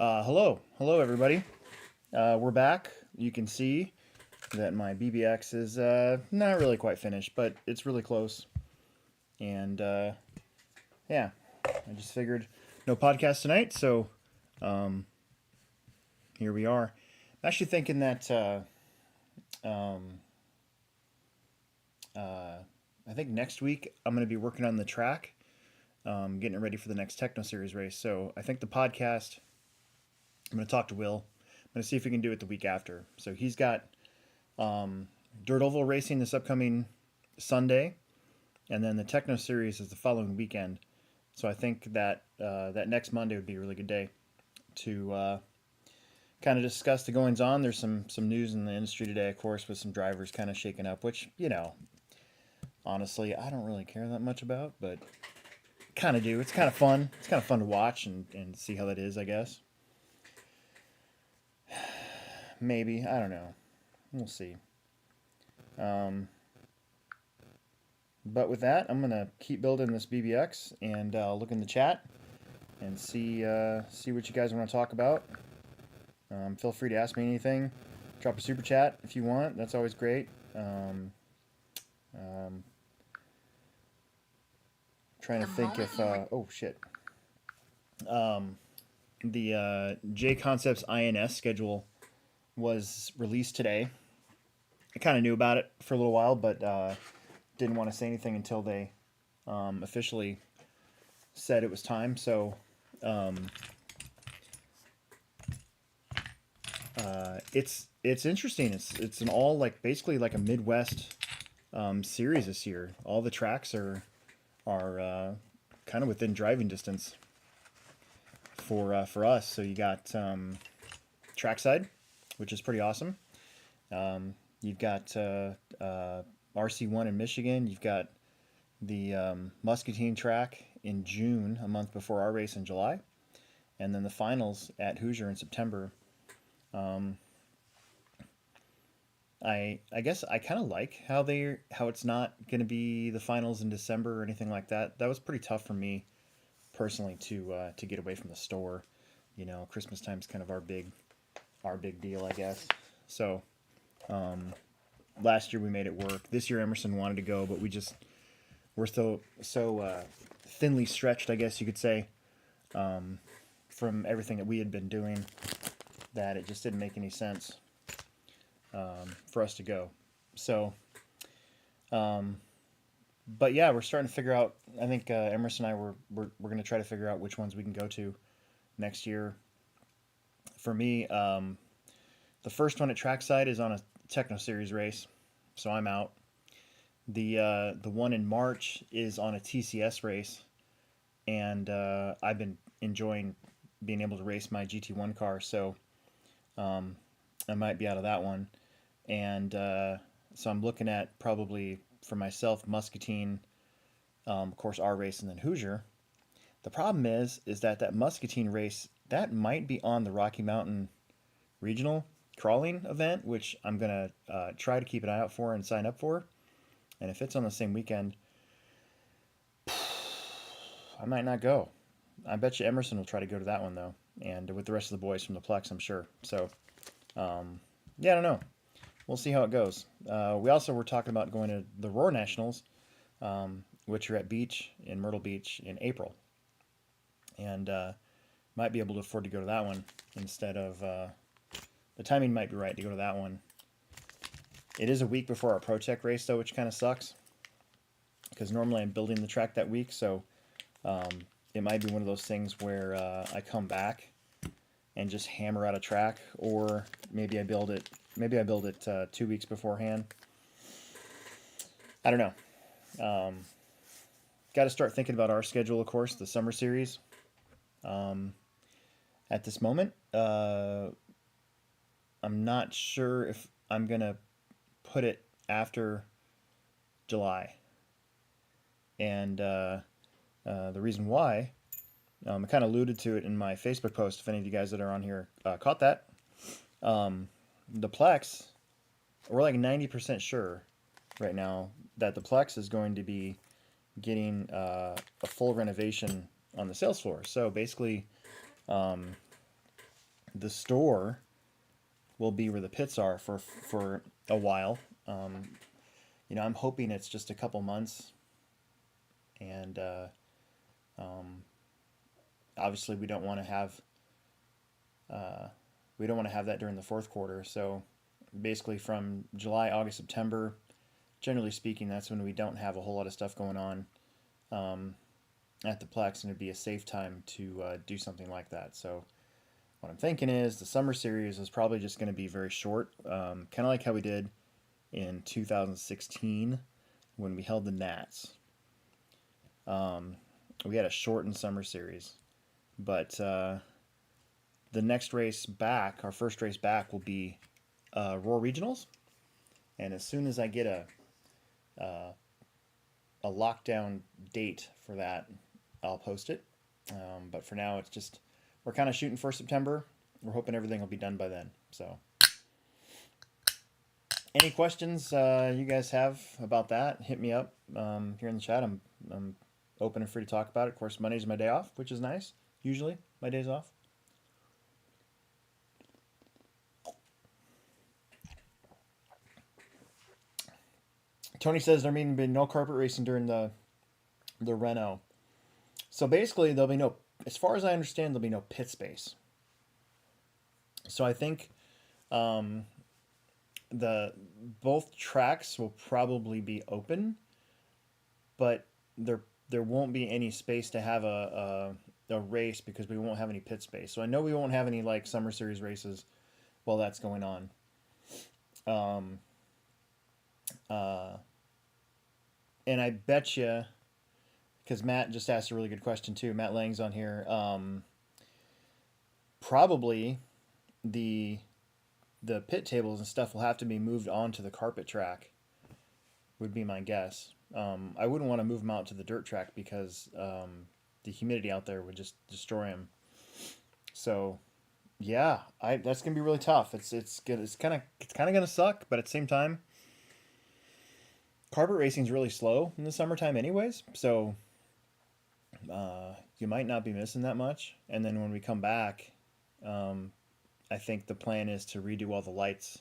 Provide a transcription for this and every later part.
Hello everybody. We're back. You can see that my BBX is not really quite finished, but it's really close. And yeah, I just figured no podcast tonight, so um, here we are. I'm actually thinking that um, I think next week I'm going to be working on the track, getting it ready for the next Techno Series race. So I think the podcast, I'm going to talk to Will. I'm going to see if we can do it the week after. So he's got um, Dirt Oval Racing this upcoming Sunday, and then the Techno Series is the following weekend. So I think that that next Monday would be a really good day to kind of discuss the goings on. There's some news in the industry today, of course, with some drivers kind of shaking up, which honestly I don't really care that much about, but kind of do. It's kind of fun. It's kind of fun to watch and see how that is, I guess. Maybe, I don't know. We'll see. Um, but with that, I'm gonna keep building this BBX and look in the chat and see what you guys want to talk about. Feel free to ask me anything. Drop a super chat if you want. That's always great. Um, Trying to think if oh shit. The J Concepts INS schedule was released today. I kind of knew about it for a little while, but didn't want to say anything until they officially said it was time. So it's interesting. It's an all basically like a Midwest series this year. All the tracks are kind of within driving distance for us. So you got trackside, which is pretty awesome. You've got RC1 in Michigan. You've got the Muscatine track in June, a month before our race in July, and then the finals at Hoosier in September. I guess I kind of like how it's not going to be the finals in December or anything like that. That was pretty tough for me personally to get away from the store. Christmas time's kind of our big deal, I guess. So last year we made it work. This year Emerson wanted to go, but we're so thinly stretched, I guess you could say, from everything that we had been doing, that it just didn't make any sense for us to go. So, but yeah, we're starting to figure out. I think Emerson and I we're going to try to figure out which ones we can go to next year. For me, the first one at Trackside is on a Techno Series race, so I'm out. The one in March is on a TCS race, and I've been enjoying being able to race my GT1 car, so I might be out of that one. And so I'm looking at probably for myself Muscatine, of course our race, and then Hoosier. The problem is that Muscatine race that might be on the Rocky Mountain Regional crawling event, which I'm gonna try to keep an eye out for and sign up for. And if it's on the same weekend, I might not go. I bet you Emerson will try to go to that one though, and with the rest of the boys from the Plex, I'm sure. So, yeah, I don't know. We'll see how it goes. We also were talking about going to the Roar Nationals, which are at Myrtle Beach in April, and might be able to afford to go to that one instead of. The timing might be right to go to that one. It is a week before our Pro Tech race though, which kind of sucks, because normally I'm building the track that week, so it might be one of those things where I come back and just hammer out a track, or maybe I build it 2 weeks beforehand. I don't know. Got to start thinking about our schedule, of course, the summer series. At this moment, I'm not sure if I'm gonna put it after July, and the reason why, I kind of alluded to it in my Facebook post. If any of you guys that are on here caught that, the Plex, we're like 90% sure right now that the Plex is going to be getting a full renovation on the sales floor. So basically, The store will be where the pits are for a while. You know, I'm hoping it's just a couple months, and um, obviously we don't want to have that during the fourth quarter. So basically, from July, August, September, generally speaking, that's when we don't have a whole lot of stuff going on at the Plex, and it'd be a safe time to do something like that. So what I'm thinking is the summer series is probably just going to be very short, kind of like how we did in 2016 when we held the Nats. We had a shortened summer series, but the next race back, our first race back, will be Roar Regionals, and as soon as I get a lockdown date for that, I'll post it. But for now, it's just we're kind of shooting for September. We're hoping everything will be done by then. So, any questions you guys have about that? Hit me up here in the chat. I'm open and free to talk about it. Of course, Monday's my day off, which is nice. Usually, my days off. Tony says there may be no carpet racing during the reno. So basically, there'll be no, as far as I understand, there'll be no pit space. So I think the both tracks will probably be open, but there won't be any space to have a race because we won't have any pit space. So I know we won't have any like summer series races while that's going on. And I bet you, because Matt just asked a really good question too. Matt Lang's on here. Probably the pit tables and stuff will have to be moved onto the carpet track. Would be my guess. I wouldn't want to move them out to the dirt track because the humidity out there would just destroy them. So, yeah, that's gonna be really tough. It's kind of gonna suck, but at the same time, carpet racing is really slow in the summertime, anyways. So, you might not be missing that much. And then when we come back, I think the plan is to redo all the lights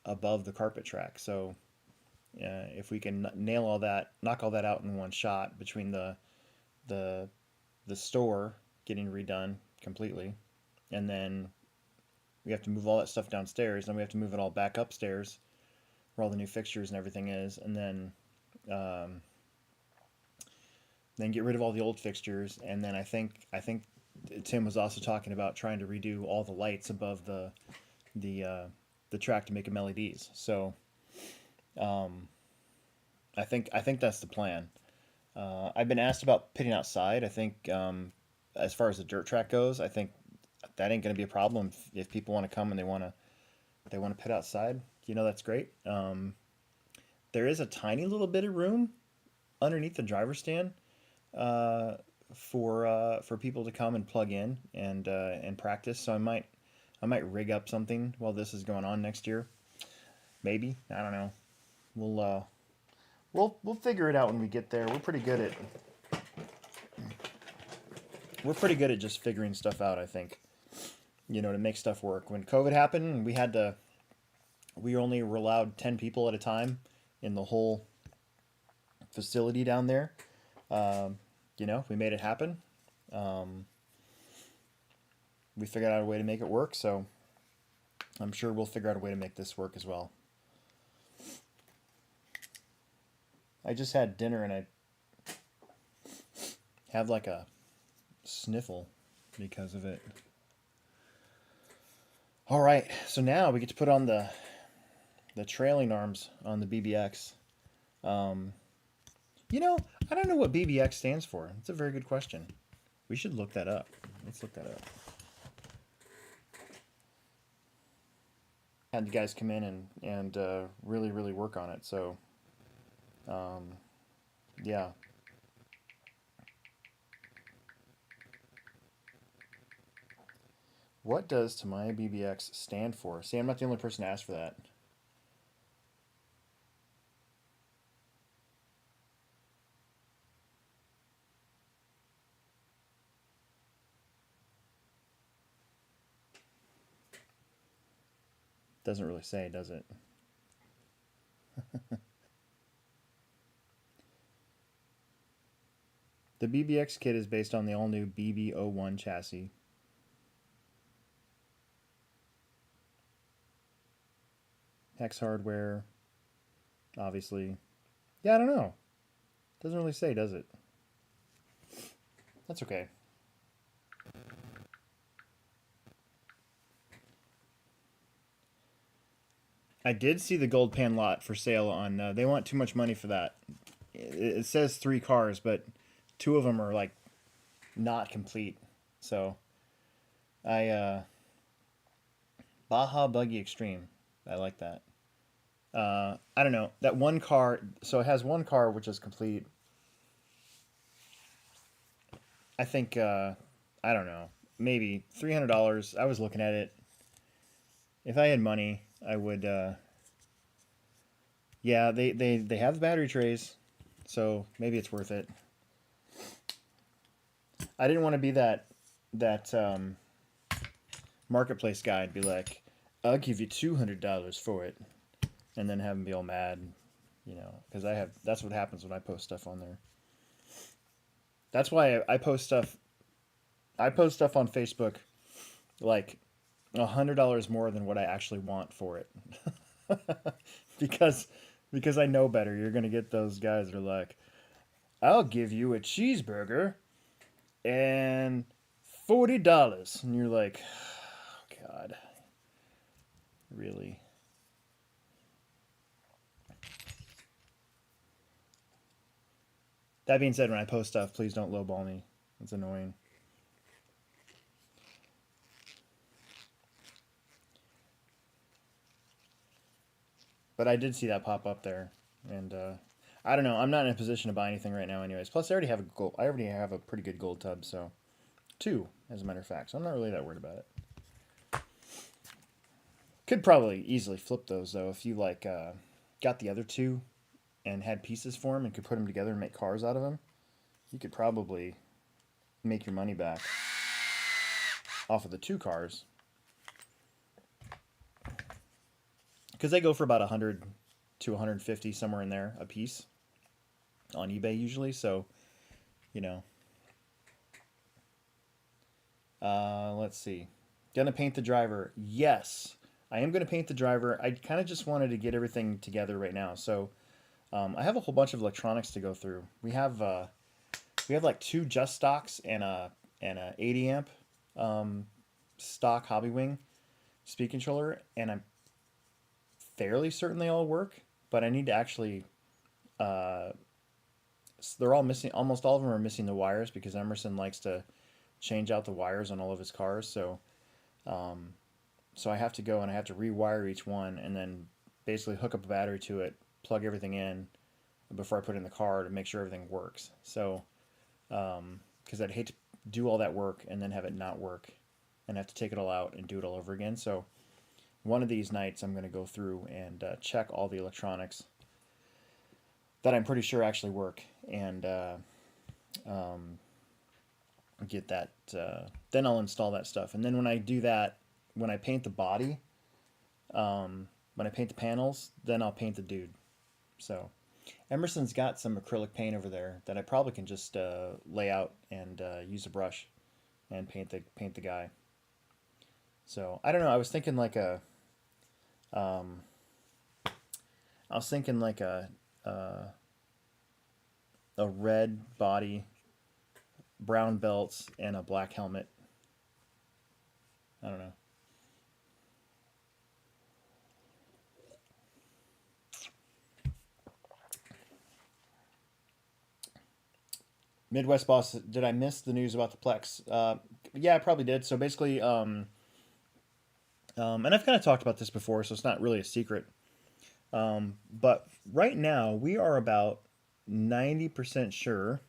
above the carpet track. So, if we can nail all that, knock all that out in one shot between the store getting redone completely, and then we have to move all that stuff downstairs, then we have to move it all back upstairs where all the new fixtures and everything is, and then get rid of all the old fixtures, and then I think Tim was also talking about trying to redo all the lights above the track to make them LEDs. So I think that's the plan. I've been asked about pitting outside. I think as far as the dirt track goes, I think that ain't going to be a problem if people want to come and they want to pit outside. You know, that's great. There is a tiny little bit of room underneath the driver's stand for people to come and plug in and practice. So I might rig up something while this is going on next year. Maybe, I don't know. We'll figure it out when we get there. We're pretty good at just figuring stuff out, I think. You know, to make stuff work. When COVID happened, we only were allowed 10 people at a time in the whole facility down there. You know, we made it happen. We figured out a way to make it work, so I'm sure we'll figure out a way to make this work as well. I just had dinner and I have like a sniffle because of it. All right, so now we get to put on the trailing arms on the BBX. You know, I don't know what BBX stands for. It's a very good question. We should look that up. Let's look that up. Had the guys come in and really, really work on it. So, yeah. What does Tamiya BBX stand for? See, I'm not the only person to ask for that. Doesn't really say, does it? The BBX kit is based on the all-new BB01 chassis. Hex hardware, obviously. Yeah, I don't know. Doesn't really say, does it? That's okay. I did see the gold pan lot for sale on. They want too much money for that. It says 3 cars, but 2 of them are like not complete. So I Baja Buggy Extreme. I like that. I don't know that one car. So it has one car which is complete. I think I don't know, maybe $300. I was looking at it. If I had money, I would. Yeah, they have the battery trays, so maybe it's worth it. I didn't want to be that marketplace guy and be like, I'll give you $200 for it, and then have them be all mad, you know, because I have. That's what happens when I post stuff on there. That's why I post stuff. I post stuff on Facebook, like $100 more than what I actually want for it, because because I know better. You're gonna get those guys that are like, I'll give you a cheeseburger and $40, and you're like, oh, God, really? That being said, when I post stuff, please don't lowball me. It's annoying. But I did see that pop up there, and I don't know. I'm not in a position to buy anything right now, anyways. Plus, I already have a gold. I already have a pretty good gold tub, so 2, as a matter of fact. So I'm not really that worried about it. Could probably easily flip those though if you like got the other 2 and had pieces for them and could put them together and make cars out of them. You could probably make your money back off of the 2 cars, because they go for about 100 to 150, somewhere in there, a piece on eBay usually. So, you know, let's see. Gonna paint the driver. Yes, I am gonna paint the driver. I kind of just wanted to get everything together right now. So I have a whole bunch of electronics to go through. We have like 2 just stocks and a 80 amp stock Hobby Wing speed controller, and I'm fairly certain they all work, but I need to actually. They're all missing. Almost all of them are missing the wires because Emerson likes to change out the wires on all of his cars. So I have to go and I have to rewire each one and then basically hook up a battery to it, plug everything in before I put it in the car to make sure everything works. So, because I'd hate to do all that work and then have it not work and have to take it all out and do it all over again. So one of these nights I'm going to go through and check all the electronics that I'm pretty sure actually work and get that. Then I'll install that stuff. And then when I do that, when I paint the body, when I paint the panels, then I'll paint the dude. So Emerson's got some acrylic paint over there that I probably can just lay out and use a brush and paint the guy. So I don't know. I was thinking like a a red body, brown belts, and a black helmet. I don't know. Midwest Boss, did I miss the news about the Plex? Yeah, I probably did. So basically, and I've kind of talked about this before, so it's not really a secret. But right now, we are about 90% sure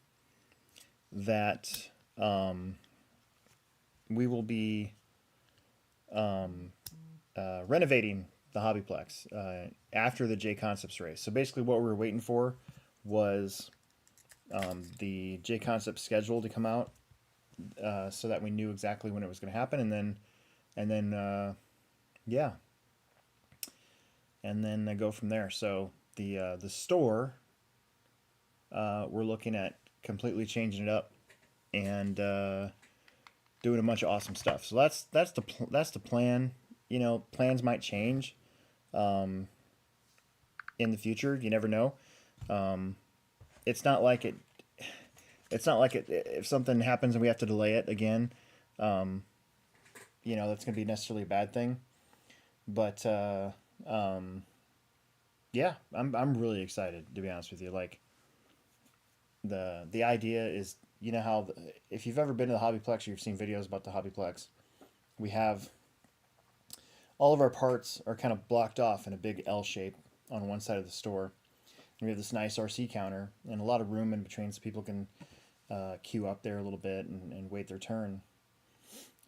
that we will be renovating the HobbyPlex after the J Concepts race. So basically, what we were waiting for was the J Concept schedule to come out, so that we knew exactly when it was going to happen, and then yeah, and then go from there. So the store, we're looking at completely changing it up and doing a bunch of awesome stuff. So that's the plan. You know, plans might change in the future. You never know. Um, it's not like it. It's not like it. If something happens and we have to delay it again, um, you know, that's going to be necessarily a bad thing. But um, yeah, I'm really excited, to be honest with you. Like the idea is, you know how if you've ever been to the HobbyPlex or you've seen videos about the HobbyPlex, we have all of our parts are kind of blocked off in a big L shape on one side of the store. And we have this nice RC counter and a lot of room in between so people can queue up there a little bit and wait their turn.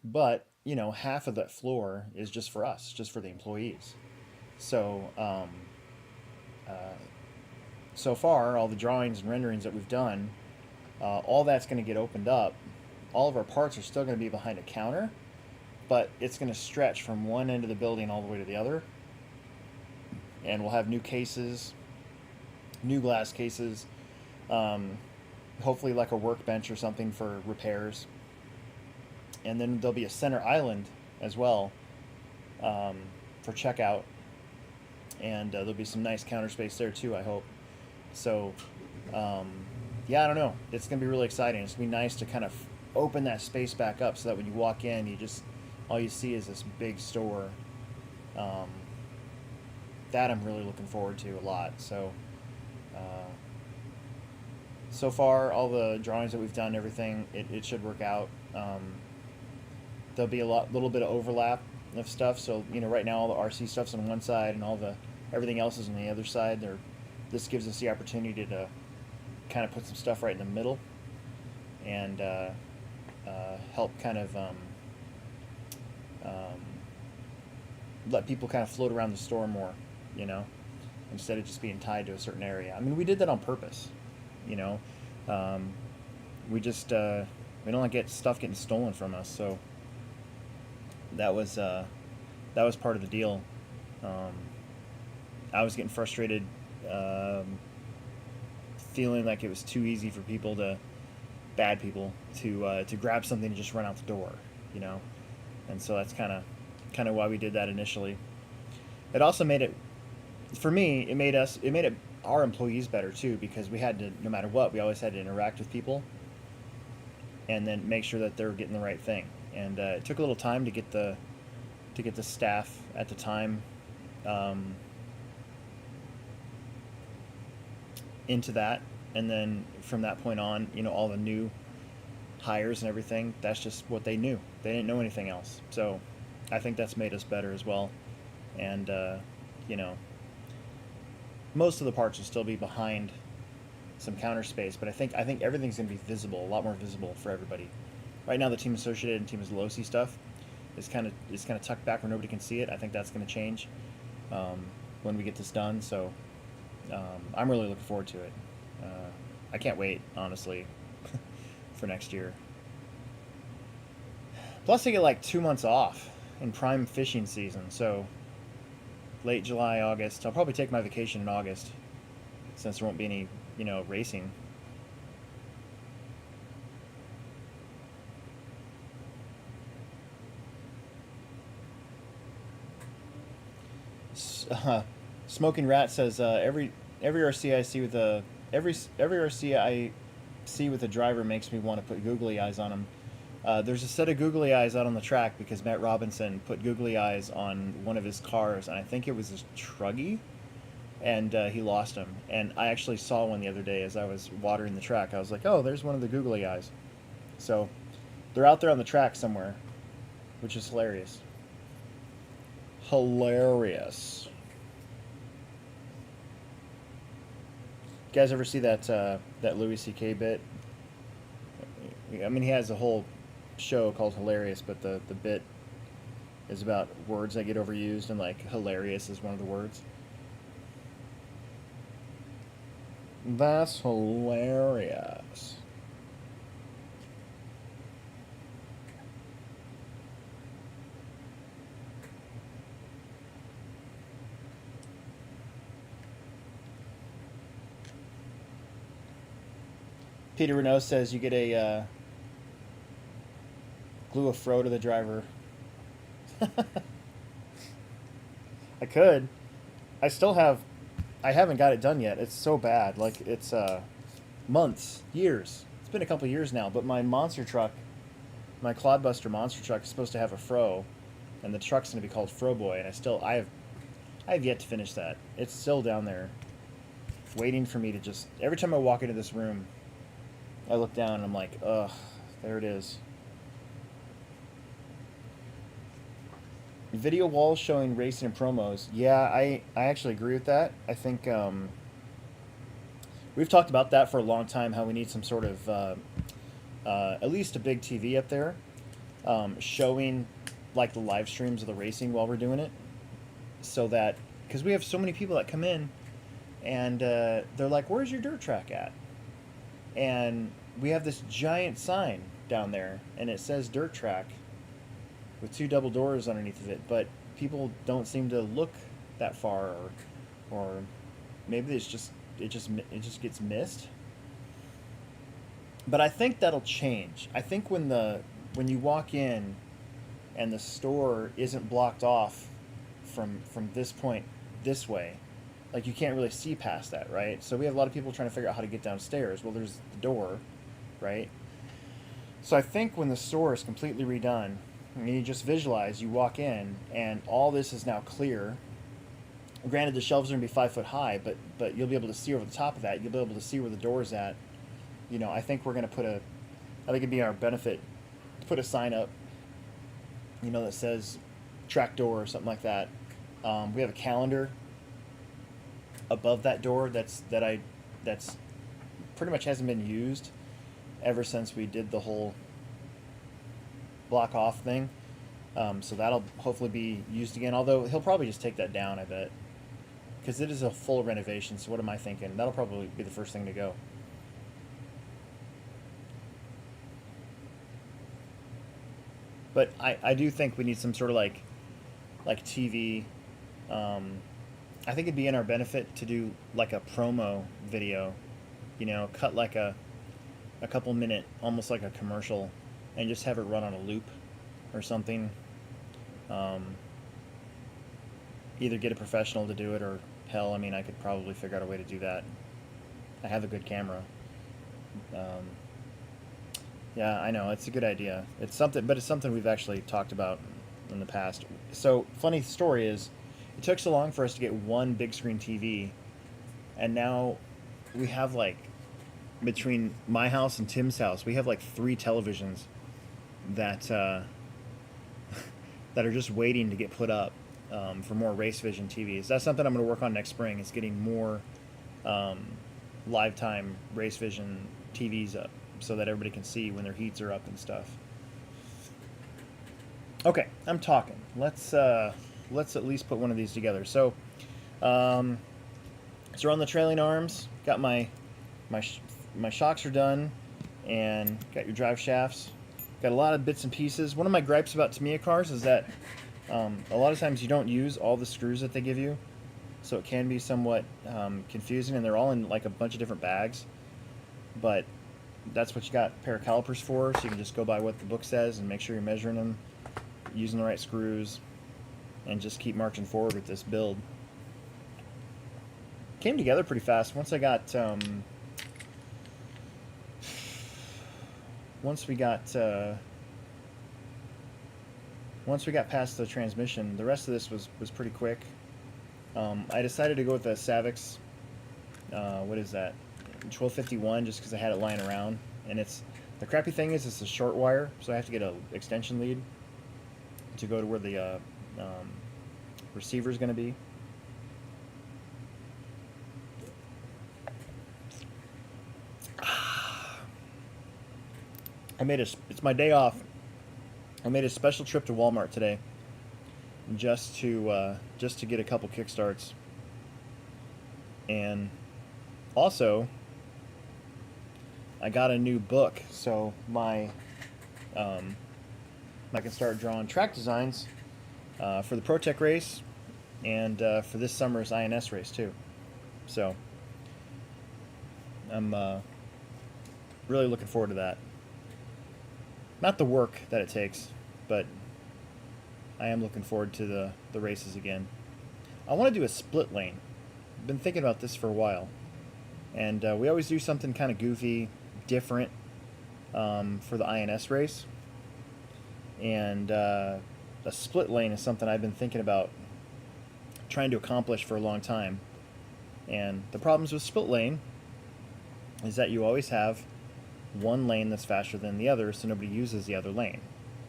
But, you know, half of that floor is just for us, just for the employees. So, so far, all the drawings and renderings that we've done, all that's going to get opened up. All of our parts are still going to be behind a counter, but it's going to stretch from one end of the building all the way to the other. And we'll have new cases, new glass cases, hopefully like a workbench or something for repairs. And then there'll be a center island as well for checkout. And there'll be some nice counter space there too, I hope. So, yeah, I don't know. It's going to be really exciting. It's going to be nice to kind of open that space back up so that when you walk in, all you see is this big store. That I'm really looking forward to a lot. So, so far, all the drawings that we've done, everything, it should work out. There'll be little bit of overlap of stuff. So, you know, right now all the RC stuff's on one side and everything else is on the other side. This gives us the opportunity to kind of put some stuff right in the middle and help kind of let people kind of float around the store more, you know, instead of just being tied to a certain area. I mean, we did that on purpose, you know. We just we don't like stuff getting stolen from us, so that was part of the deal. I was getting frustrated, feeling like it was too easy for bad people to grab something and just run out the door, you know, and so that's kind of why we did that initially. It also made it, for me, it made our employees better too, because we had to, no matter what, we always had to interact with people and then make sure that they were getting the right thing. And it took a little time to get the staff at the time into that, and then from that point on, you know, all the new hires and everything, that's just what they knew. They didn't know anything else. So I think that's made us better as well. And you know, most of the parts will still be behind some counter space, but I think everything's going to be visible, a lot more visible for everybody. Right now, the Team Associated and Team Losi stuff is kind of tucked back where nobody can see it. I think that's going to change when we get this done. So I'm really looking forward to it. I can't wait, honestly, for next year. Plus, I get like 2 months off in prime fishing season, so late July, August. I'll probably take my vacation in August, since there won't be any, you know, racing. Smoking Rat says every RC I see with every RC I see with a driver makes me want to put googly eyes on him. There's a set of googly eyes out on the track because Matt Robinson put googly eyes on one of his cars, and I think it was his Truggy, and he lost them. And I actually saw one the other day as I was watering the track. I was like, oh, there's one of the googly eyes. So they're out there on the track somewhere, which is hilarious. Hilarious. You guys ever see that Louis C.K. bit? I mean, he has a whole show called Hilarious, but the bit is about words that get overused, and like hilarious is one of the words. That's hilarious. Peter Renault says you get a glue a fro to the driver. I could. I still have. I haven't got it done yet. It's so bad. Like it's months, years. It's been a couple years now. But my monster truck, my Clodbuster monster truck, is supposed to have a fro, and the truck's going to be called Fro Boy. And I have yet to finish that. It's still down there, waiting for me to just. Every time I walk into this room, I look down and I'm like, ugh, there it is. Video walls showing racing and promos. Yeah, I actually agree with that. I think we've talked about that for a long time, how we need some sort of, at least a big TV up there, showing like the live streams of the racing while we're doing it. So that, because we have so many people that come in and they're like, where's your dirt track at? And we have this giant sign down there and it says dirt track with 2 double doors underneath of it, but people don't seem to look that far, or maybe it just gets missed. But I think that'll change. I think when you walk in and the store isn't blocked off from this point this way, like you can't really see past that, right? So we have a lot of people trying to figure out how to get downstairs. Well, there's the door, right? So I think when the store is completely redone, and you just visualize, you walk in, and all this is now clear. Granted, the shelves are going to be 5 foot high, but you'll be able to see over the top of that. You'll be able to see where the door's at. You know, I think we're going to I think it'd be our benefit to put a sign up, you know, that says track door or something like that. We have a calendar above that door that's pretty much hasn't been used ever since we did the whole block off thing, so that'll hopefully be used again, although he'll probably just take that down, I bet, because it is a full renovation. So what am I thinking? That'll probably be the first thing to go. But I do think we need some sort of like TV. I think it'd be in our benefit to do like a promo video, you know, cut like a couple minute, almost like a commercial, and just have it run on a loop or something. Either get a professional to do it, or hell, I mean, I could probably figure out a way to do that. I have a good camera. Yeah, I know, it's a good idea. It's something we've actually talked about in the past. So, funny story is, it took so long for us to get one big screen TV, and now we have like, between my house and Tim's house, we have like 3 televisions that that are just waiting to get put up for more Race Vision TVs. That's something I'm going to work on next spring, is getting more live time Race Vision TVs up so that everybody can see when their heats are up and stuff. Okay, I'm talking. Let's at least put one of these together. So, so we're on the trailing arms. Got my shocks are done, and got your drive shafts. Got a lot of bits and pieces. One of my gripes about Tamiya cars is that a lot of times you don't use all the screws that they give you, so it can be somewhat confusing, and they're all in like a bunch of different bags. But that's what you got a pair of calipers for, so you can just go by what the book says and make sure you're measuring them, using the right screws, and just keep marching forward with this build. Came together pretty fast once I got once we got past the transmission. The rest of this was pretty quick. I decided to go with the Savix, what is that, 1251, just because I had it lying around. And the crappy thing is it's a short wire, so I have to get an extension lead to go to where the receiver is going to be. It's my day off. I made a special trip to Walmart today just to get a couple kickstarts, and also I got a new book, so I can start drawing track designs for the ProTech race and for this summer's INS race too. So I'm Really looking forward to that. Not the work that it takes, but I am looking forward to the races again. I want to do a split lane. I've been thinking about this for a while. And we always do something kind of goofy, different for the INS race. And a split lane is something I've been thinking about trying to accomplish for a long time. And the problems with split lane is that you always have one lane that's faster than the other, so nobody uses the other lane.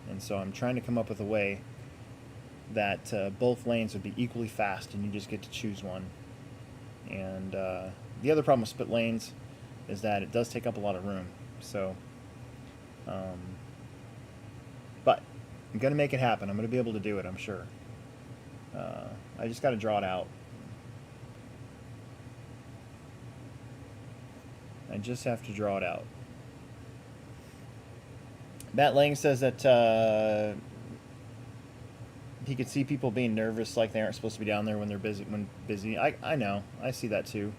And so I'm trying to come up with a way that both lanes would be equally fast and you just get to choose one. And the other problem with split lanes is that it does take up a lot of room. So, but I'm going to make it happen. I'm going to be able to do it, I'm sure. I just got to draw it out. I just have to draw it out. Matt Lang says that he could see people being nervous, like they aren't supposed to be down there when they're busy. I know. I see that too.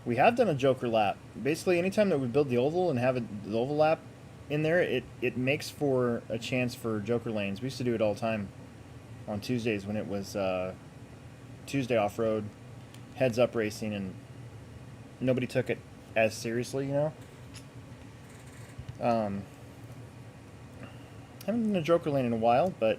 We have done a Joker lap. Basically, anytime that we build the oval and have the oval lap in there, it makes for a chance for Joker lanes. We used to do it all the time on Tuesdays when it was Tuesday off-road, heads-up racing, and nobody took it as seriously, you know? Haven't done a Joker lane in a while, but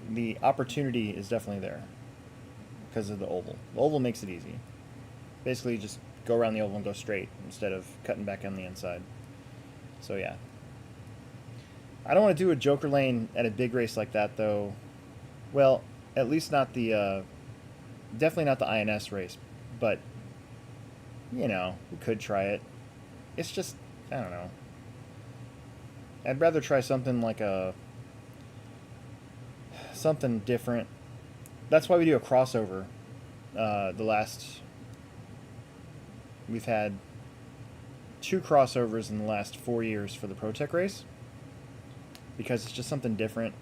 the opportunity is definitely there because of the oval. The oval makes it easy. Basically, you just go around the oval and go straight instead of cutting back on the inside. So yeah. I don't want to do a Joker lane at a big race like that, though. Well, at least not the, definitely not the INS race, but, you know, we could try it. It's just, I don't know. I'd rather try something like something different. That's why we do a crossover. We've had 2 crossovers in the last 4 years for the ProTech race, because it's just something different,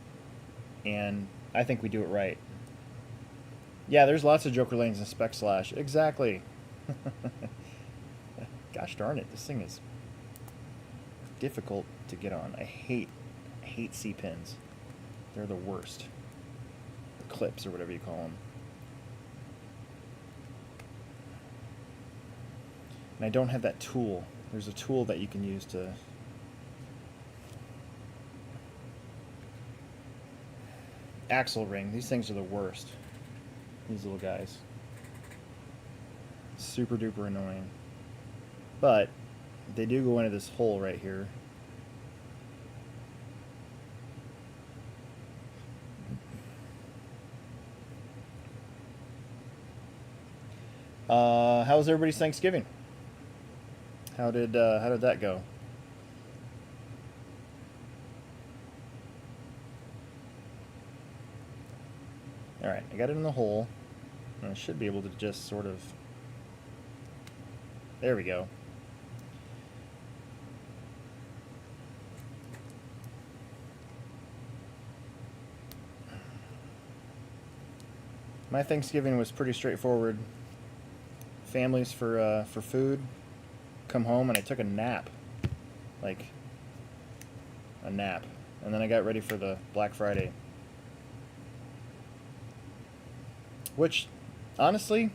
and I think we do it right. Yeah, there's lots of Joker lanes in Spec Slash. Exactly. Gosh darn it, this thing is difficult to get on. I hate C-pins. They're the worst. Or clips, or whatever you call them. And I don't have that tool. There's a tool that you can use to... Axle ring. These things are the worst. These little guys. Super duper annoying. But they do go into this hole right here. How was everybody's Thanksgiving? How did that go? Alright, I got it in the hole. And I should be able to just sort of... There we go. My Thanksgiving was pretty straightforward. Families for food. Come home and I took a nap. Like, a nap. And then I got ready for the Black Friday. Which, honestly,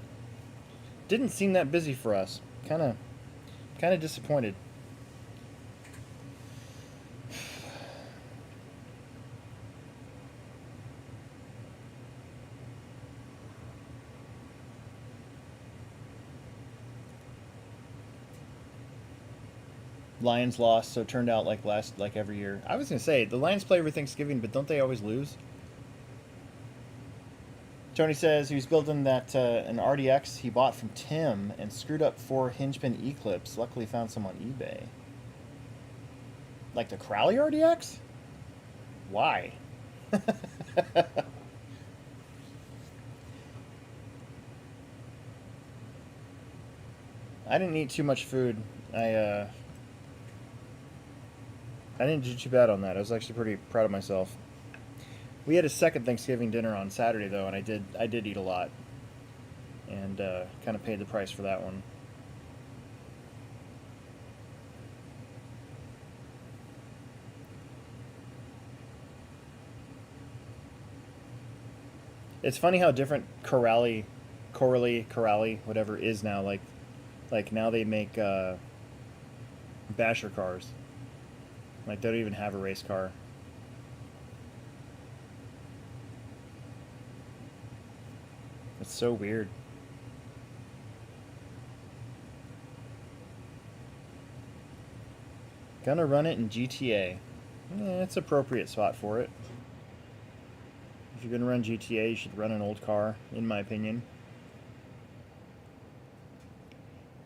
didn't seem that busy for us. Kind of disappointed. Lions lost, so it turned out like every year. I was gonna say the Lions play every Thanksgiving, but don't they always lose? Tony says he was building that an RDX he bought from Tim and screwed up 4 hinge pin E-clips. Luckily found some on eBay. Like the Crowley RDX? Why? I didn't eat too much food. I didn't do too bad on that. I was actually pretty proud of myself. We had a second Thanksgiving dinner on Saturday though, and I did eat a lot, and kind of paid the price for that one. It's funny how different Corally, whatever is now. Like now they make basher cars. Like they don't even have a race car. It's so weird. Gonna run it in GTA. Yeah, it's appropriate spot for it. If you're gonna run GTA, you should run an old car, in my opinion.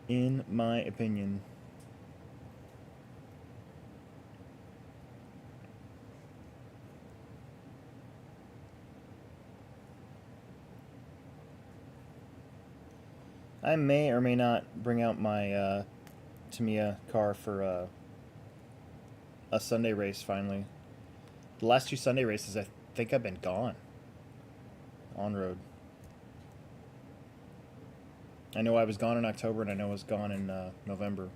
In my opinion. I may or may not bring out my Tamiya car for a Sunday race finally. The last two Sunday races, I think I've been gone on road. I know I was gone in October, and I know I was gone in November.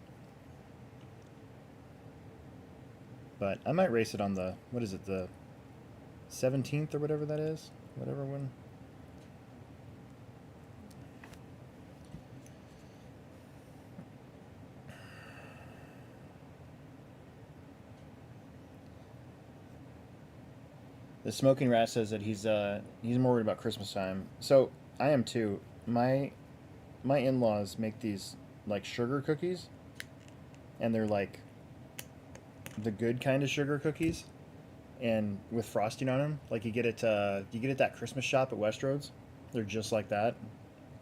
But I might race it on the, what is it, the 17th or whatever that is? Whatever one. The Smoking Rat says that he's more worried about Christmas time. So I am too. My in-laws make these like sugar cookies, and they're like the good kind of sugar cookies, and with frosting on them. Like you get it at that Christmas shop at Westroads. They're just like that,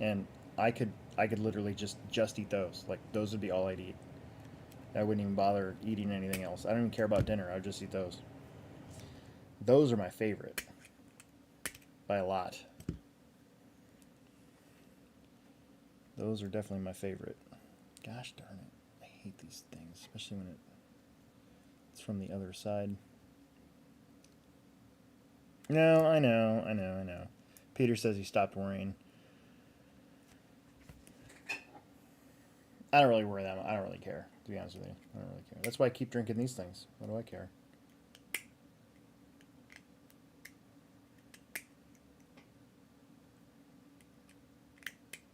and I could literally just eat those. Like those would be all I'd eat. I wouldn't even bother eating anything else. I don't even care about dinner. I would just eat those. Those are my favorite by a lot. Those are definitely my favorite. Gosh darn it. I hate these things, especially when it's from the other side. No, I know. Peter says he stopped worrying. I don't really worry that much. I don't really care, to be honest with you. I don't really care. That's why I keep drinking these things. What do I care?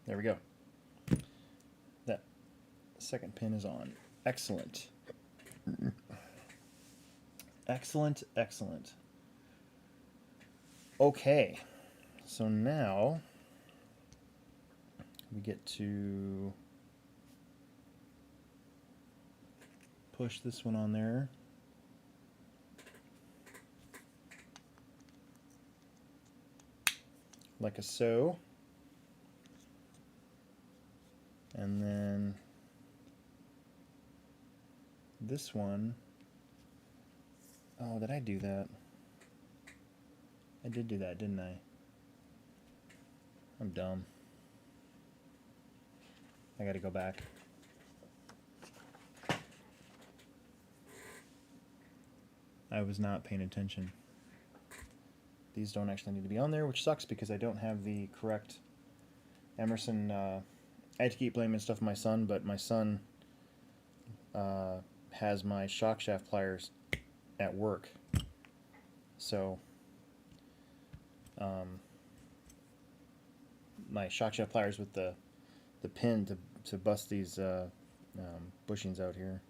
There we go. That second pin is on. Excellent. Excellent. Okay. So now we get to push this one on there. Like a so. And then this one, oh, did I do that? I did do that, didn't I? I'm dumb. I gotta go back. I was not paying attention. These don't actually need to be on there, which sucks because I don't have the correct Emerson. I had to keep blaming stuff on my son, but my son has my shock shaft pliers at work. So my shock shaft pliers with the pin to bust these bushings out here.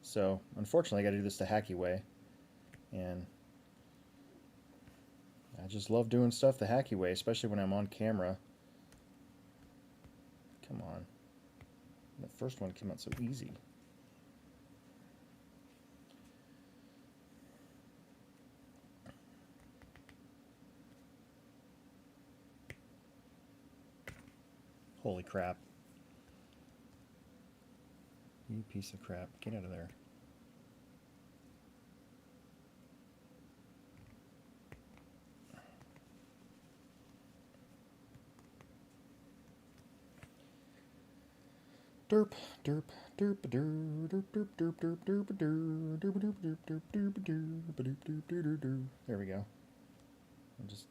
So unfortunately I got to do this the hacky way, and I just love doing stuff the hacky way, especially when I'm on camera. Come on. The first one came out so easy. Holy crap. You piece of crap. Get out of there. Derp, derp, derp, derp, derp, derp, derp, derp, derp, derp, derp, derp, derp, derp, derp, derp, derp, derp, derp, derp. There we go. I just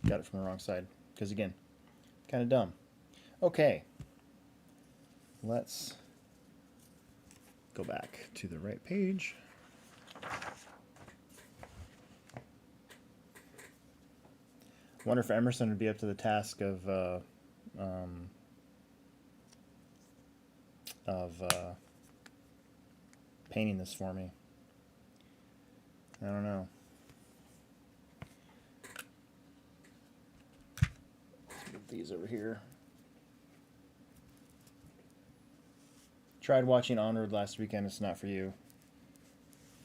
got it from the wrong side because again, kind of dumb. Okay, let's go back to the right page. Wonder if Emerson would be up to the task of painting this for me. I don't know. Let's get these over here. Tried watching On-Road last weekend. It's not for you.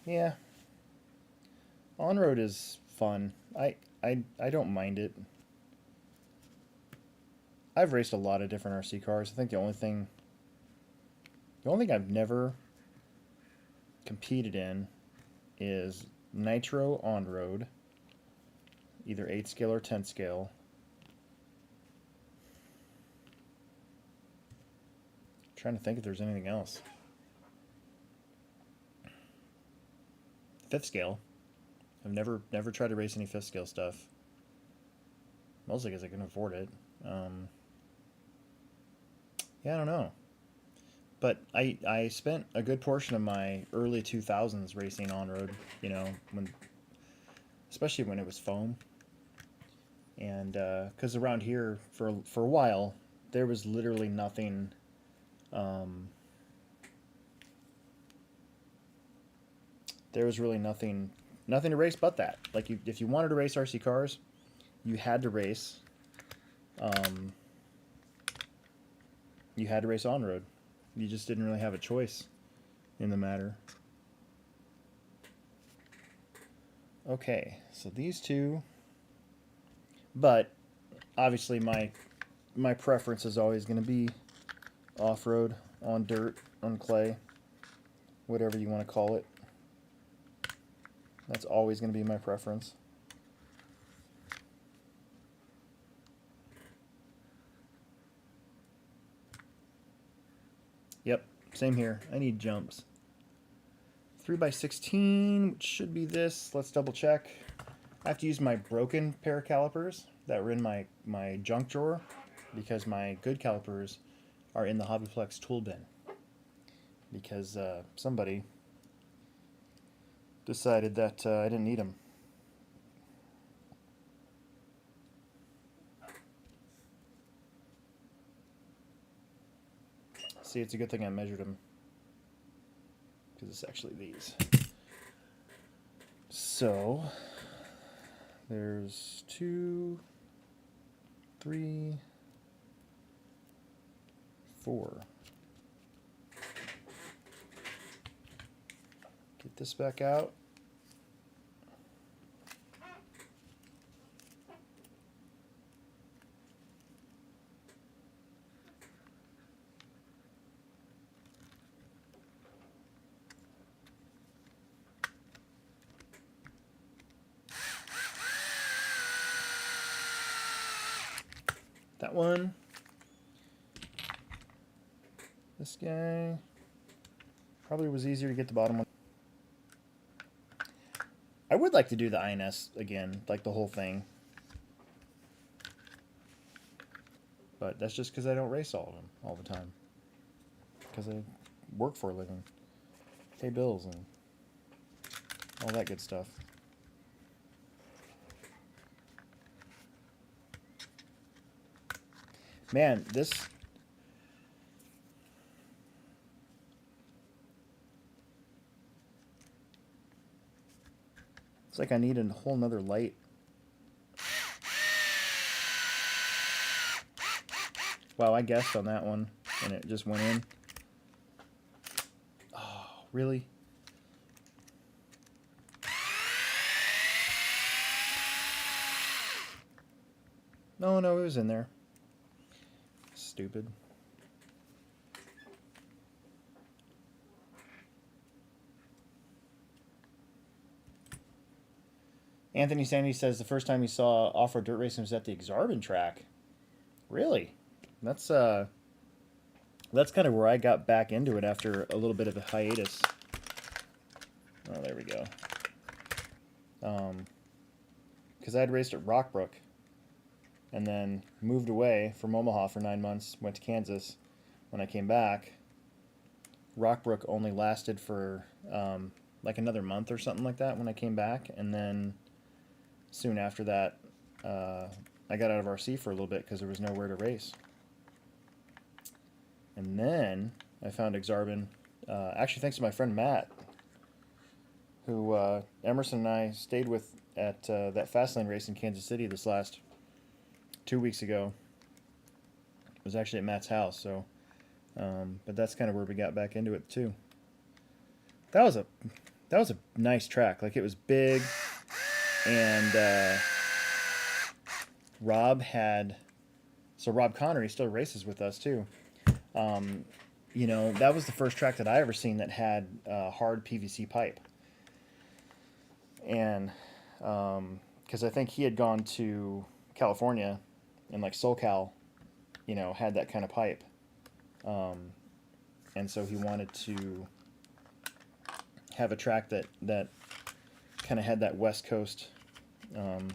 Yeah. On-Road is fun. I don't mind it. I've raced a lot of different RC cars. I think the only thing I've never competed in is Nitro on-road, either 8 scale or 10 scale. I'm trying to think if there's anything else. 5th scale. I've never tried to race any 5th scale stuff. Mostly because I can afford it. Yeah, I don't know. But I spent a good portion of my early 2000s racing on-road, you know, especially when it was foam. And because around here, for a while, there was literally nothing. There was really nothing to race but that. Like, if you wanted to race RC cars, you had to race. You had to race on-road. You just didn't really have a choice in the matter. Okay, so these two. But obviously my preference is always going to be off-road, on dirt, on clay, whatever you want to call it. That's always going to be my preference. Yep, same here. I need jumps. 3x16, which should be this. Let's double check. I have to use my broken pair of calipers that were in my junk drawer because my good calipers are in the HobbyPlex tool bin. Because somebody decided that I didn't need them. See, it's a good thing I measured them, because it's actually these. So there's 2, 3, 4. Get this back out. That one. This guy. Probably was easier to get the bottom one. I would like to do the INS again, like the whole thing. But that's just because I don't race all of them all the time. Because I work for a living. Pay bills and all that good stuff. Man, this... It's like I need a whole nother light. Wow, I guessed on that one, and it just went in. Oh, really? No, it was in there. Stupid. Anthony Sandy says the first time he saw off-road dirt racing was at the Exarban track. Really? That's that's kind of where I got back into it after a little bit of a hiatus. Oh, there we go. Because I'd raced at Rockbrook and then moved away from Omaha for 9 months, went to Kansas. When I came back, Rockbrook only lasted for like another month or something like that when I came back, and then soon after that, I got out of RC for a little bit because there was nowhere to race. And then I found Exarban, actually thanks to my friend Matt, who Emerson and I stayed with at that Fastlane race in Kansas City this last 2 weeks ago. It was actually at Matt's house, so but that's kind of where we got back into it too. That was a nice track. Like, it was big, and Rob Connery still races with us too. You know, that was the first track that I ever seen that had hard PVC pipe. And because I think he had gone to California, and like SoCal, you know, had that kind of pipe. And so he wanted to have a track that kind of had that West Coast kind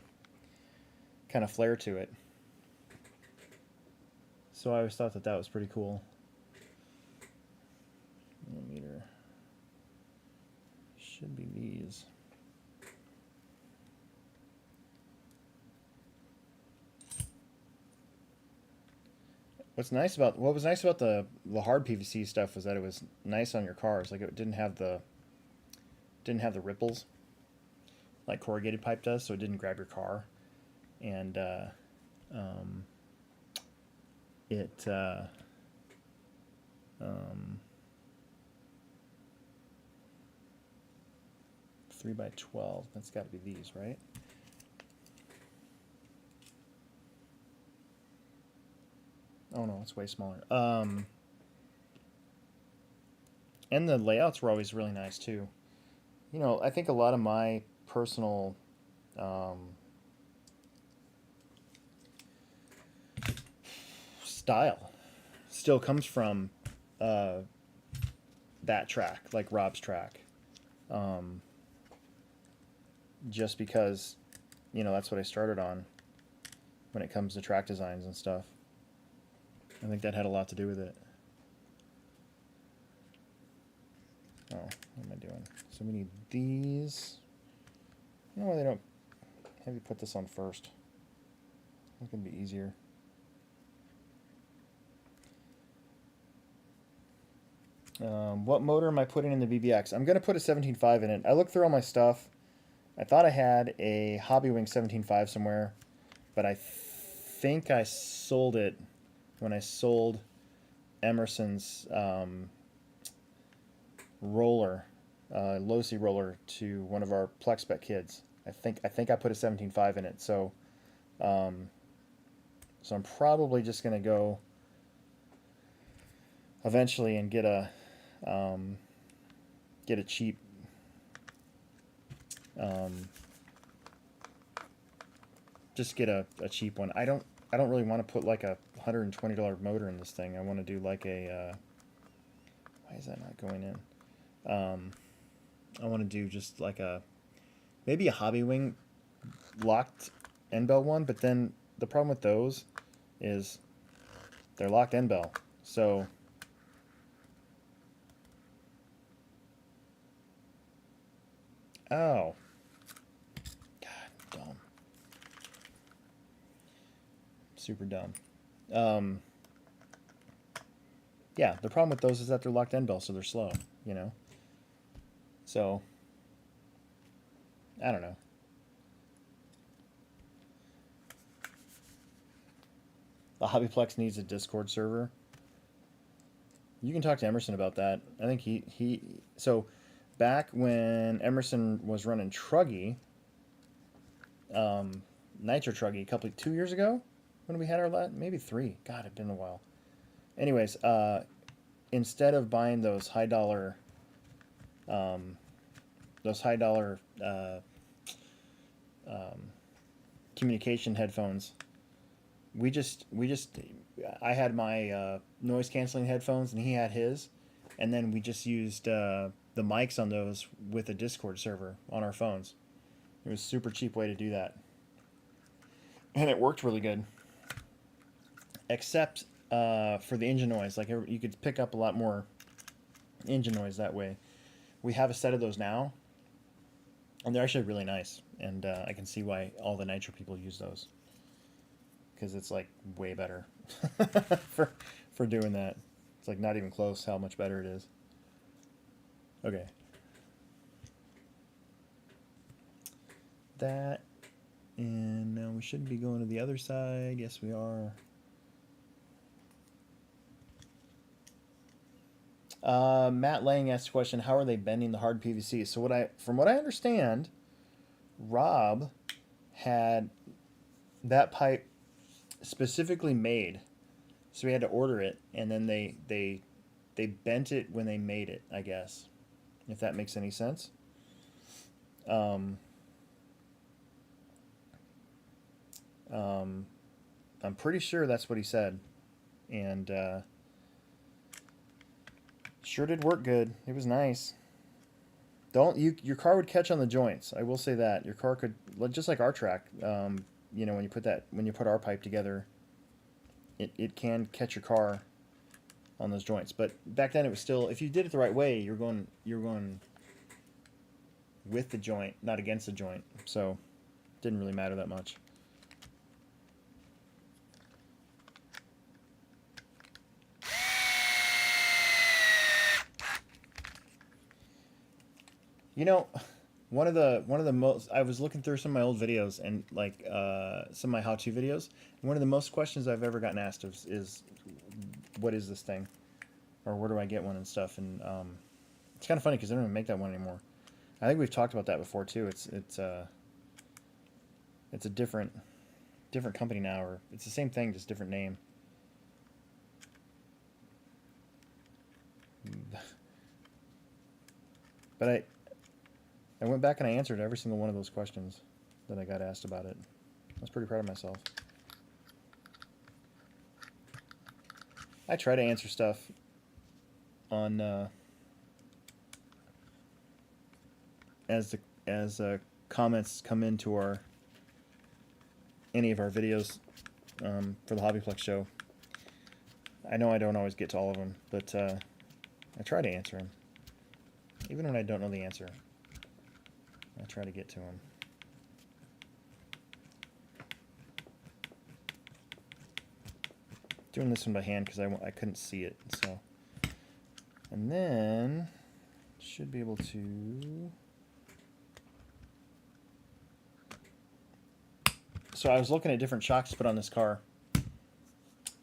of flair to it. So I always thought that that was pretty cool. Millimeter should be these. What was nice about the hard PVC stuff was that it was nice on your cars. Like, it didn't have the ripples like corrugated pipe does, so it didn't grab your car. And it 3x12. That's got to be these, right? Oh no, it's way smaller. And the layouts were always really nice too. You know, I think a lot of my personal style still comes from that track, like Rob's track. Just because, you know, that's what I started on when it comes to track designs and stuff. I think that had a lot to do with it. Oh, what am I doing? So we need these. I don't know why they don't have you put this on first. It's going to be easier. What motor am I putting in the BBX? I'm going to put a 17.5 in it. I looked through all my stuff. I thought I had a Hobbywing 17.5 somewhere, but I think I sold it when I sold Emerson's roller, low-C roller, to one of our PlexBet kids. I think I put a 17.5 in it, so I'm probably just gonna go eventually and get a cheap just get a cheap one. I don't really want to put like a $120 motor in this thing. I want to do like a why is that not going in? I want to do just like maybe a Hobbywing locked end bell one, but then the problem with those is they're locked end bell. So oh, God, dumb, super dumb. Yeah, the problem with those is that they're locked end bell, so they're slow, you know. So I don't know. The HobbyPlex needs a Discord server. You can talk to Emerson about that. I think so back when Emerson was running Truggy, Nitro Truggy, 2 years ago, when we had our maybe 3. God, it's been a while. Anyways, instead of buying those high dollar communication headphones, we just I had my noise canceling headphones and he had his, and then we just used the mics on those with a Discord server on our phones. It was a super cheap way to do that, and it worked really good. Except for the engine noise, like you could pick up a lot more engine noise that way. We have a set of those now, and they're actually really nice, and I can see why all the Nitro people use those, because it's like way better for doing that. It's like not even close how much better it is. Okay. That, and now we shouldn't be going to the other side. Yes, we are. Matt Lang asked a question: how are they bending the hard PVC? So from what I understand, Rob had that pipe specifically made, so we had to order it, and then they bent it when they made it, I guess, if that makes any sense. I'm pretty sure that's what he said, and sure did work good. It was nice. Your car would catch on the joints. I will say that your car could, just like our track. You know, when you put our pipe together, it can catch your car on those joints. But back then it was still, if you did it the right way, you're going with the joint, not against the joint. So it didn't really matter that much. You know, one of the most, I was looking through some of my old videos and like some of my how-to videos. And one of the most questions I've ever gotten asked is what is this thing, or where do I get one and stuff. And it's kind of funny because they don't even make that one anymore. I think we've talked about that before too. It's a different company now, or it's the same thing, just different name. But I went back and I answered every single one of those questions that I got asked about it. I was pretty proud of myself. I try to answer stuff on as comments come into any of our videos for the HobbyPlex show. I know I don't always get to all of them, but I try to answer them, even when I don't know the answer. I try to get to them. Doing this one by hand because I couldn't see it. So, and then should be able to. So I was looking at different shocks to put on this car,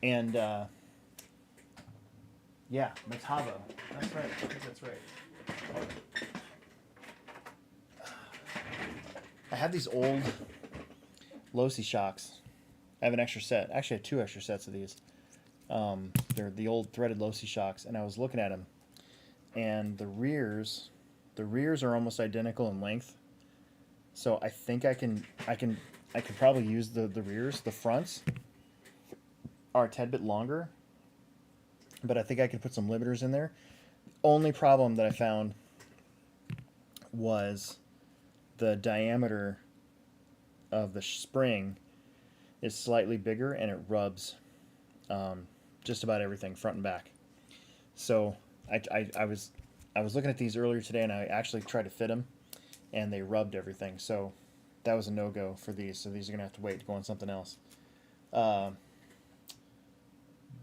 and yeah, Metavo. That's right. I think that's right. I have these old Losi shocks. I have an extra set. Actually, I have 2 extra sets of these. They're the old threaded Losi shocks, and I was looking at them, and the rears are almost identical in length. So I think I could probably use the rears. The fronts are a tad bit longer, but I think I could put some limiters in there. Only problem that I found was the diameter of the spring is slightly bigger, and it rubs just about everything front and back. So I was looking at these earlier today, and I actually tried to fit them, and they rubbed everything. So that was a no-go for these. So these are gonna have to wait to go on something else. But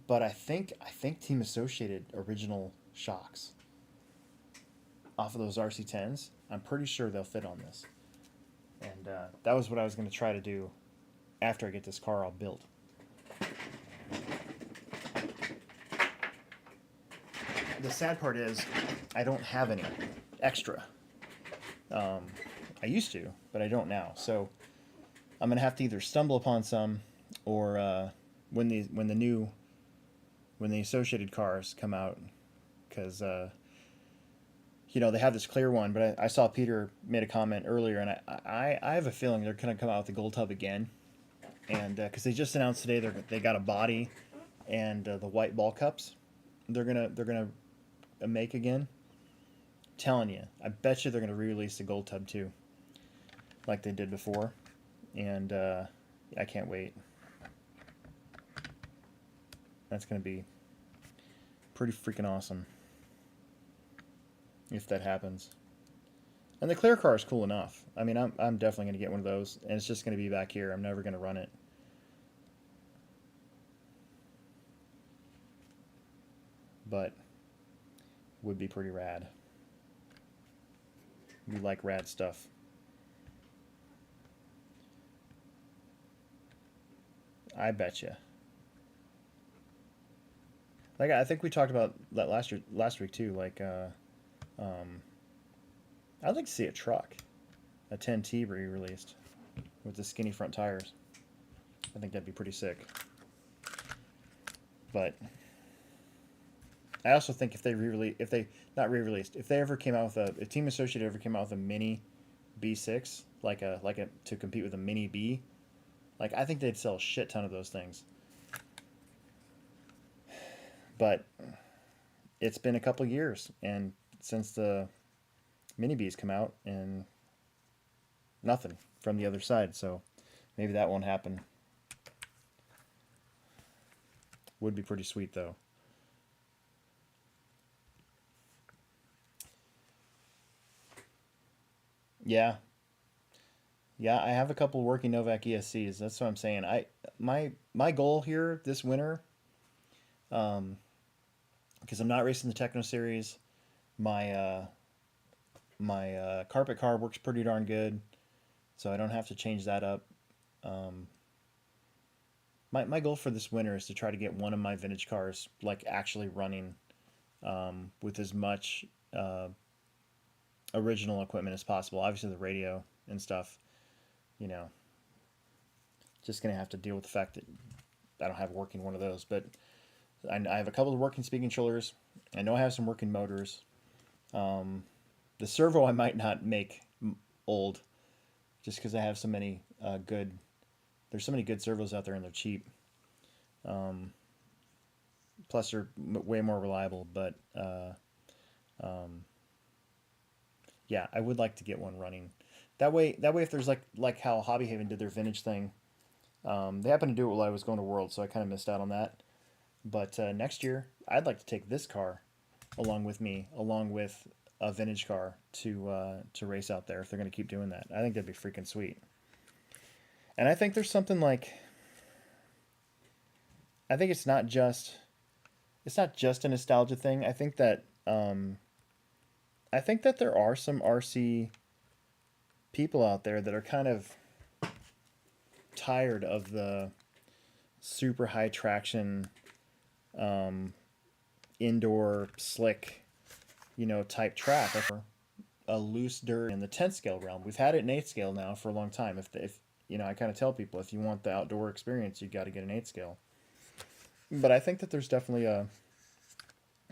I think Team Associated original shocks off of those RC10s, I'm pretty sure they'll fit on this. And that was what I was going to try to do after I get this car all built. The sad part is I don't have any extra. I used to, but I don't now. So I'm going to have to either stumble upon some, or when the Associated cars come out, because you know, they have this clear one, but I saw Peter made a comment earlier, and I have a feeling they're going to come out with the gold tub again, and because they just announced today they got a body and the white ball cups they're gonna make again. Telling you, I bet you they're gonna re-release the gold tub too, like they did before, and I can't wait. That's gonna be pretty freaking awesome if that happens. And the clear car is cool enough. I mean, I'm definitely gonna get one of those, and it's just gonna be back here. I'm never gonna run it. But would be pretty rad. We like rad stuff. I bet you. Like I think we talked about that last week too. Like, I'd like to see a truck, a 10T re-released with the skinny front tires. I think that'd be pretty sick. But I also think if they re-release, if they not re-released, if they ever came out with if Team Associated ever came out with a mini B6, like a to compete with a mini B, like I think they'd sell a shit ton of those things. But it's been a couple years, and since the mini B's come out, and nothing from the other side, so maybe that won't happen. Would be pretty sweet though. Yeah, yeah, I have a couple working Novak ESCs. That's what I'm saying. My goal here this winter, um, because I'm not racing the Techno Series, my carpet car works pretty darn good, so I don't have to change that up. Um, my goal for this winter is to try to get one of my vintage cars like actually running, with as much original equipment as possible. Obviously, the radio and stuff. You know, just gonna have to deal with the fact that I don't have working one of those. But I have a couple of working speed controllers. I know I have some working motors. Um, the servo I might not make old, just because I have so many good. There's so many good servos out there and they're cheap. Um, Plus they're way more reliable. But um, yeah, I would like to get one running. That way, if there's like how Hobby Haven did their vintage thing, they happened to do it while I was going to World, so I kind of missed out on that. But next year, I'd like to take this car along with me, along with a vintage car to race out there if they're going to keep doing that. I think that'd be freaking sweet. And I think there's something like I think it's not just a nostalgia thing. I think that there are some RC people out there that are kind of tired of the super high traction, um, indoor slick, type track. A loose dirt in the 10 scale realm. We've had it in 8 scale now for a long time. If I kind of tell people if you want the outdoor experience, you got to get an 8 scale. But I think that there's definitely a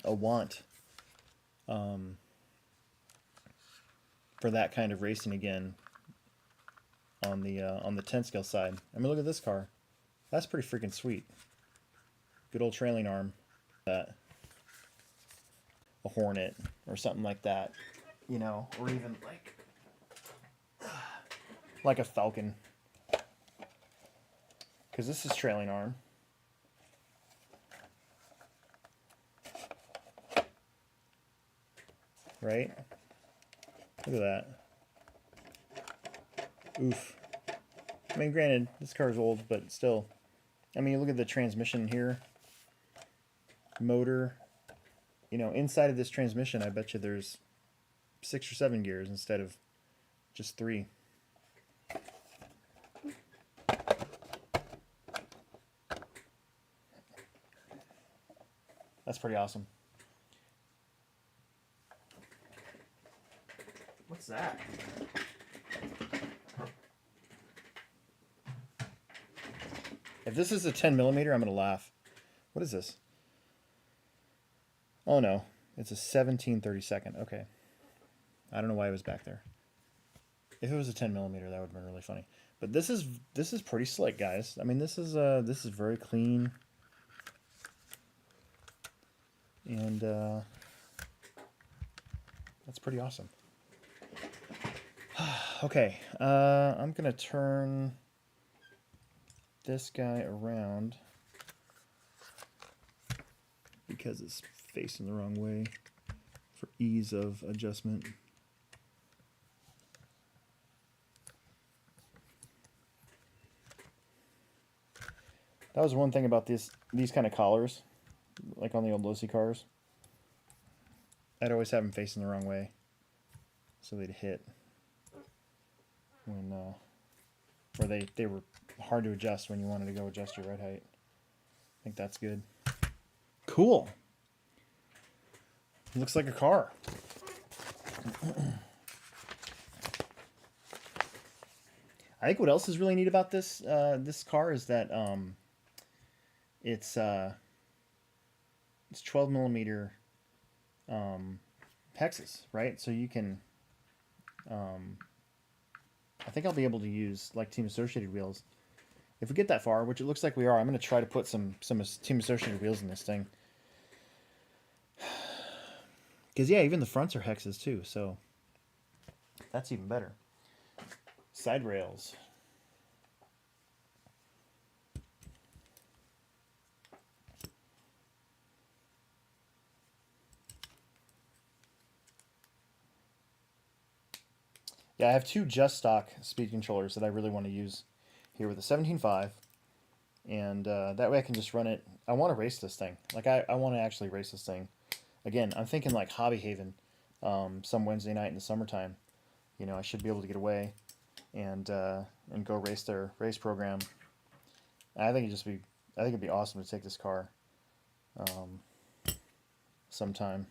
want, um, for that kind of racing again on the 10 scale side. I mean, look at this car. That's pretty freaking sweet. Good old trailing arm. That a Hornet or something like that, or even like a Falcon. Because this is trailing arm. Right? Look at that. Oof. I mean, granted, this car's old, but still. I mean, you look at the transmission here. Motor. Inside of this transmission, I bet you there's 6 or 7 gears instead of just 3. That's pretty awesome. What's that? If this is a 10 millimeter, I'm going to laugh. What is this? Oh no, it's a 17/32. Okay. I don't know why it was back there. If it was a 10 millimeter, that would have been really funny. But this is pretty slick, guys. I mean, this is very clean. And that's pretty awesome. Okay, I'm gonna turn this guy around because it's facing the wrong way for ease of adjustment. That was one thing about these kind of collars, like on the old Losi cars. I'd always have them facing the wrong way, so they'd hit when, or they were hard to adjust when you wanted to go adjust your ride height. I think that's good. Cool. Looks like a car. I think what else is really neat about this this car is that it's 12 millimeter hexes, right? So you can, I think I'll be able to use like Team Associated wheels. If we get that far, which it looks like we are, I'm going to try to put some Team Associated wheels in this thing. Because, yeah, even the fronts are hexes too, so that's even better. Side rails. Yeah, I have two just stock speed controllers that I really want to use here with a 17.5. And that way I can just run it. I want to race this thing. Like, I want to actually race this thing. Again, I'm thinking like Hobby Haven some Wednesday night in the summertime. You know, I should be able to get away and go race their race program. I think it'd be awesome to take this car sometime.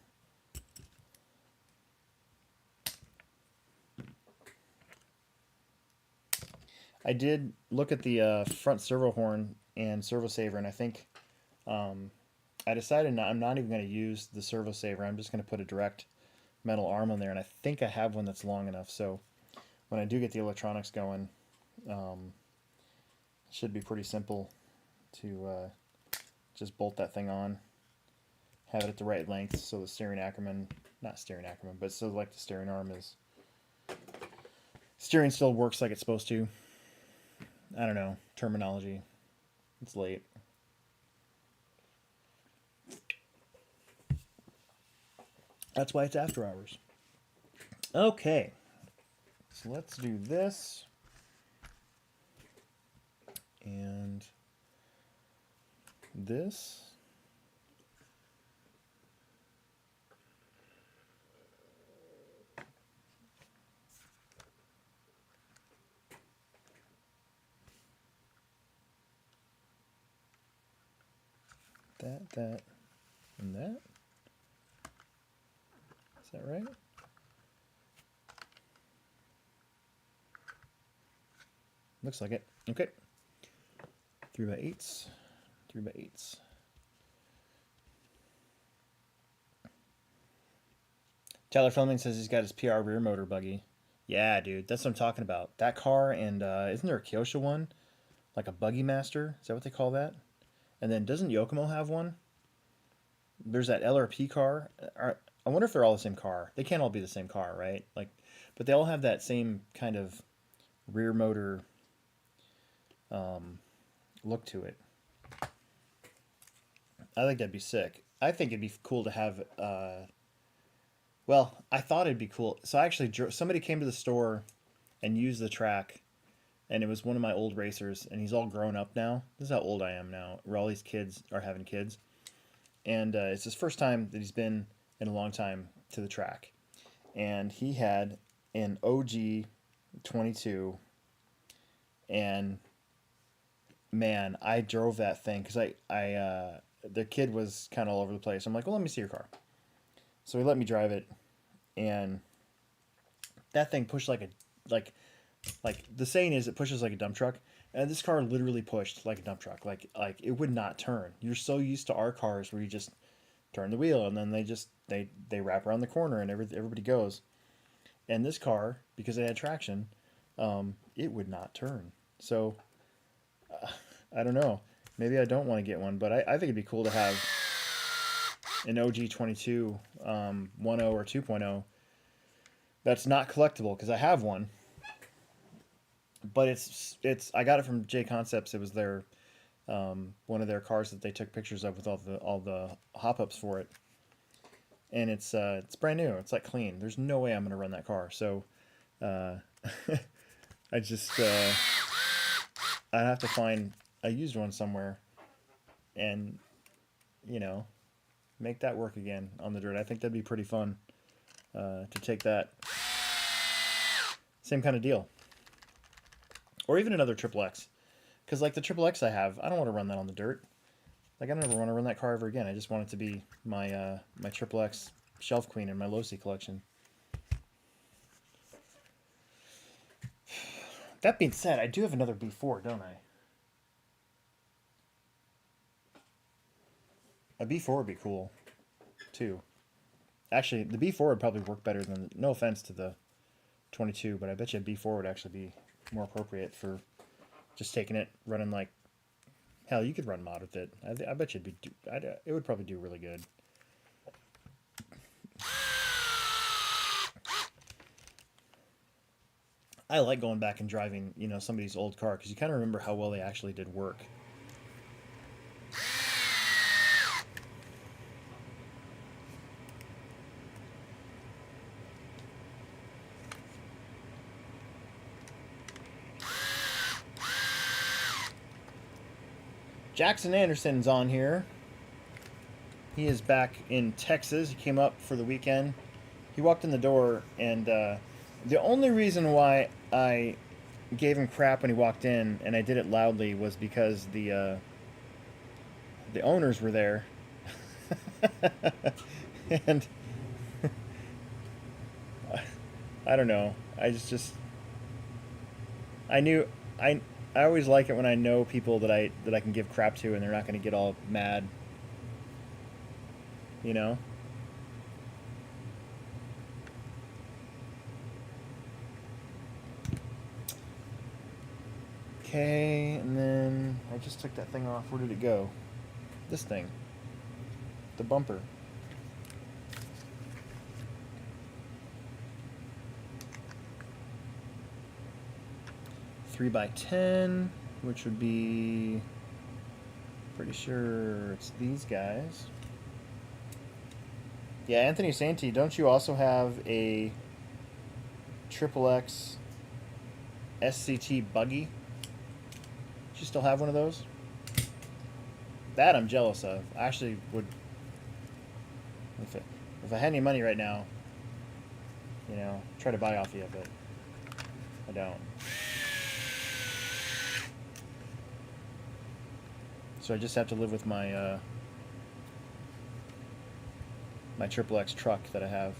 I did look at the front servo horn and servo saver, and I think I decided I'm not even going to use the servo saver. I'm just going to put a direct metal arm on there, and I think I have one that's long enough. So when I do get the electronics going, it should be pretty simple to just bolt that thing on, have it at the right length, so the steering Ackerman, not steering Ackerman, but so like the steering arm is, steering still works like it's supposed to. I don't know, terminology. It's late. That's why it's after hours. Okay, so let's do this. And this. That, and that. Is that right? Looks like it. Okay. 3x8s. 3x8s. Tyler Fleming says he's got his PR rear motor buggy. Yeah, dude, that's what I'm talking about. That car, and isn't there a Kyosho one? Like a Buggy Master? Is that what they call that? And then doesn't Yokomo have one? There's that LRP car. I wonder if they're all the same car. They can't all be the same car, right? Like, but they all have that same kind of rear motor look to it. I think that'd be sick. I think it'd be cool to have. Well, I thought it'd be cool. So I actually somebody came to the store and used the track, and it was one of my old racers, and he's all grown up now. This is how old I am now, where all these kids are having kids. And it's his first time that he's been in a long time to the track. And he had an OG 22, and man, I drove that thing because the kid was kind of all over the place. I'm like, well, let me see your car. So he let me drive it, and that thing pushed like the saying is it pushes like a dump truck. And this car literally pushed like a dump truck. Like it would not turn. You're so used to our cars where you just turn the wheel and then they wrap around the corner and everybody goes. And this car, because it had traction, it would not turn. So I don't know. Maybe I don't want to get one, but I think it'd be cool to have. an OG 22 1.0 or 2.0 that's not collectible because I have one, but it's I got it from J Concepts. It was their one of their cars that they took pictures of with all the hop ups for it, and it's brand new. It's like clean. There's no way I'm gonna run that car. So uh, I just I'd have to find a used one somewhere, and you know, make that work again on the dirt. I think that'd be pretty fun to take that same kind of deal, or even another Triple X. Because like the Triple X I have, I don't want to run that on the dirt. Like I don't ever want to run that car ever again. I just want it to be my my Triple X shelf queen in my Losi collection. That being said, I do have another B4, don't I? A B4 would be cool, too. Actually, the B4 would probably work better than, no offense to the 22, but I bet you a B4 would actually be more appropriate for just taking it, running like, hell, you could run mod with it. I bet you it would probably do really good. I like going back and driving, you know, somebody's old car because you kind of remember how well they actually did work. Jackson Anderson's on here. He is back in Texas. He came up for the weekend. He walked in the door, and the only reason why I gave him crap when he walked in, and I did it loudly, was because the owners were there. And I don't know. I knew I always like it when I know people that I can give crap to and they're not going to get all mad. You know? Okay, and then I just took that thing off. Where did it go? This thing. The bumper. Three by 10, which would be, pretty sure it's these guys. Yeah, Anthony Santi, don't you also have a Triple X SCT buggy? Do you still have one of those? That I'm jealous of. I actually would, if I had any money right now, you know, try to buy off you, but I don't. So I just have to live with my my Triple X truck that I have,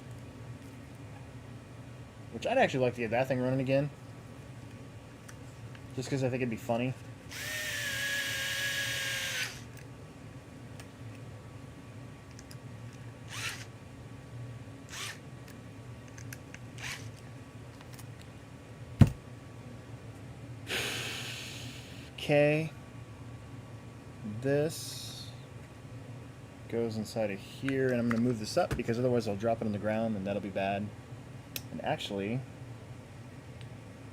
which I'd actually like to get that thing running again, just because I think it'd be funny. Okay. This goes inside of here, and I'm going to move this up because otherwise I'll drop it on the ground and that'll be bad. And actually,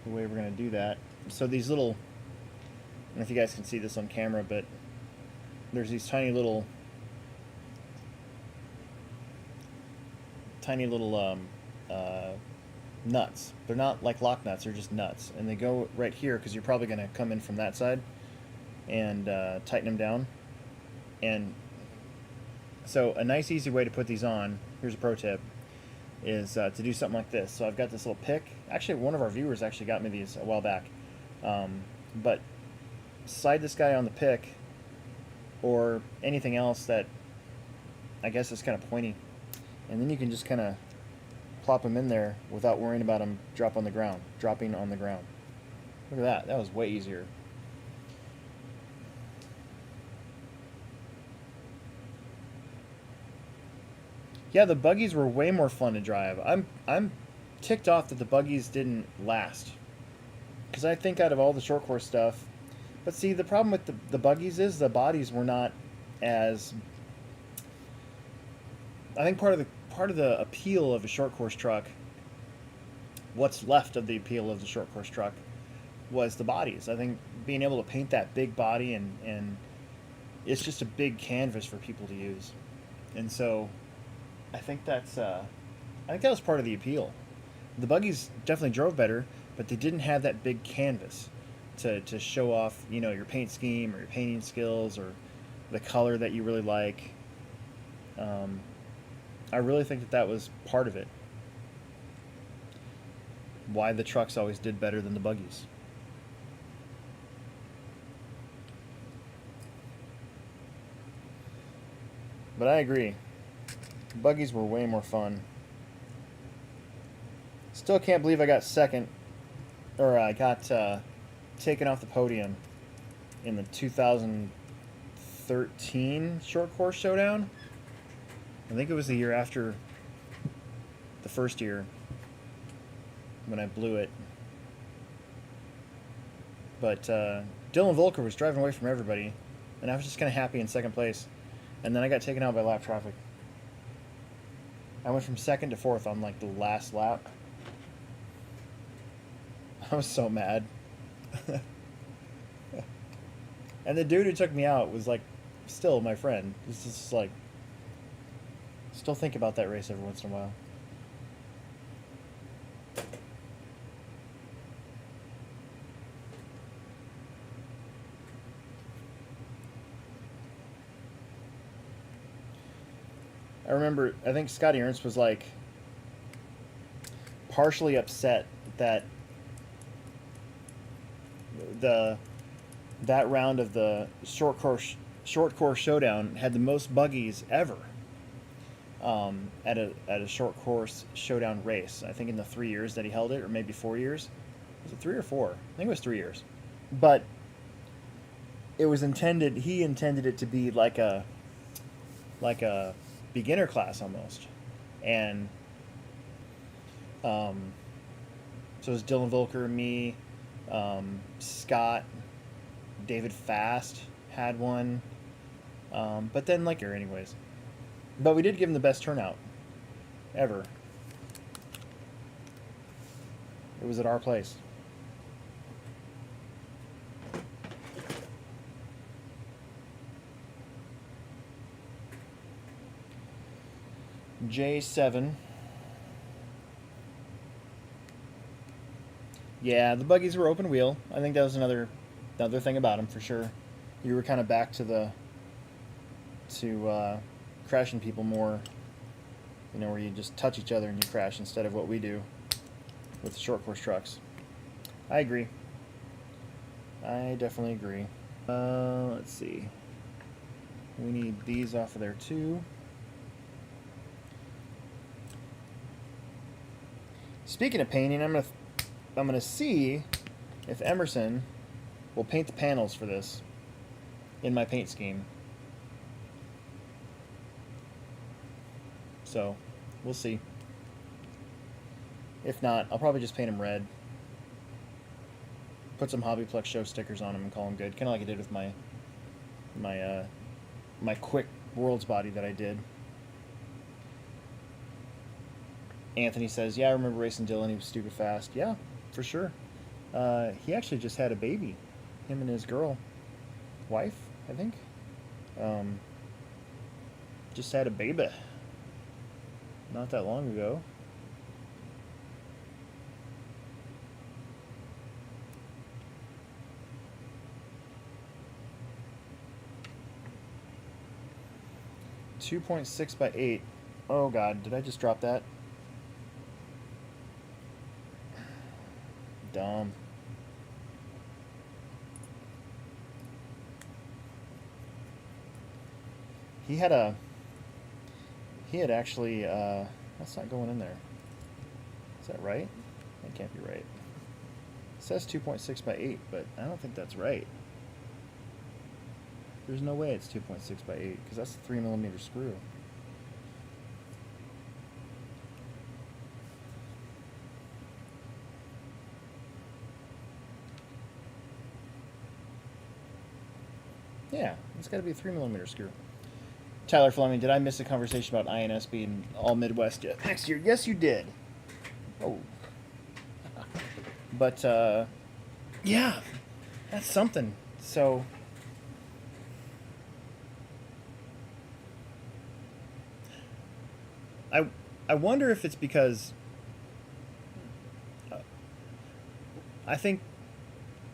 the way we're going to do that, so these little, I don't know if you guys can see this on camera, but there's these tiny little nuts. They're not like lock nuts, they're just nuts, and they go right here because you're probably going to come in from that side and tighten them down. And so a nice easy way to put these on, here's a pro tip, is to do something like this. So I've got this little pick. Actually, one of our viewers actually got me these a while back. But slide this guy on the pick, or anything else that I guess is kind of pointy, and then you can just kind of plop them in there without worrying about them dropping on the ground. Look at that. That was way easier. Yeah, the buggies were way more fun to drive. I'm ticked off that the buggies didn't last, because I think out of all the short course stuff, but see, the problem with the buggies is the bodies were not as I think part of the appeal of a short course truck, what's left of the appeal of the short course truck, was the bodies. I think being able to paint that big body and it's just a big canvas for people to use, and so I think I think that was part of the appeal. The buggies definitely drove better, but they didn't have that big canvas to show off, you know, your paint scheme or your painting skills or the color that you really like. Um, I really think that that was part of it. Why the trucks always did better than the buggies. But I agree. Buggies were way more fun. Still can't believe I got second, or I got taken off the podium in the 2013 short course showdown. I think it was the year after the first year when I blew it. But Dylan Volker was driving away from everybody, and I was just kind of happy in second place. And then I got taken out by lap traffic. I went from second to fourth on like the last lap. I was so mad. And the dude who took me out was like still my friend. It's just like, still think about that race every once in a while. I remember, I think Scotty Ernst was like partially upset that that round of the short course showdown had the most buggies ever at a short course showdown race. I think in the 3 years that he held it, or maybe 4 years. Was it 3 or 4? I think it was 3 years. But it was intended. He intended it to be like a beginner class almost, and so it was Dylan Volker, me, Scott, David Fast had one, but then like anyways, but we did give him the best turnout ever. It was at our place. J7. Yeah, the buggies were open wheel. I think that was another thing about them for sure. You were kind of back to crashing people more, you know, where you just touch each other and you crash instead of what we do with the short course trucks. I agree. I definitely agree. Let's see. We need these off of there too. Speaking of painting, I'm gonna see if Emerson will paint the panels for this in my paint scheme. So we'll see. If not, I'll probably just paint them red. Put some HobbyPlex show stickers on them and call them good. Kind of like I did with my quick World's Body that I did. Anthony says, yeah, I remember racing Dylan. He was stupid fast. Yeah, for sure. He actually just had a baby. Him and his wife, I think. Just had a baby. Not that long ago. .6 by 8. Oh God, did I just drop that? Dumb. He had actually, that's not going in there. Is that right? That can't be right. It says 2.6 by 8, but I don't think that's right. There's no way it's 2.6 by 8, because that's a 3mm screw. Yeah, it's got to be a 3mm screw. Tyler Fleming, did I miss a conversation about INS being all Midwest next year? Yes, you did. Oh. But, yeah, that's something. So, I, I wonder if it's because I think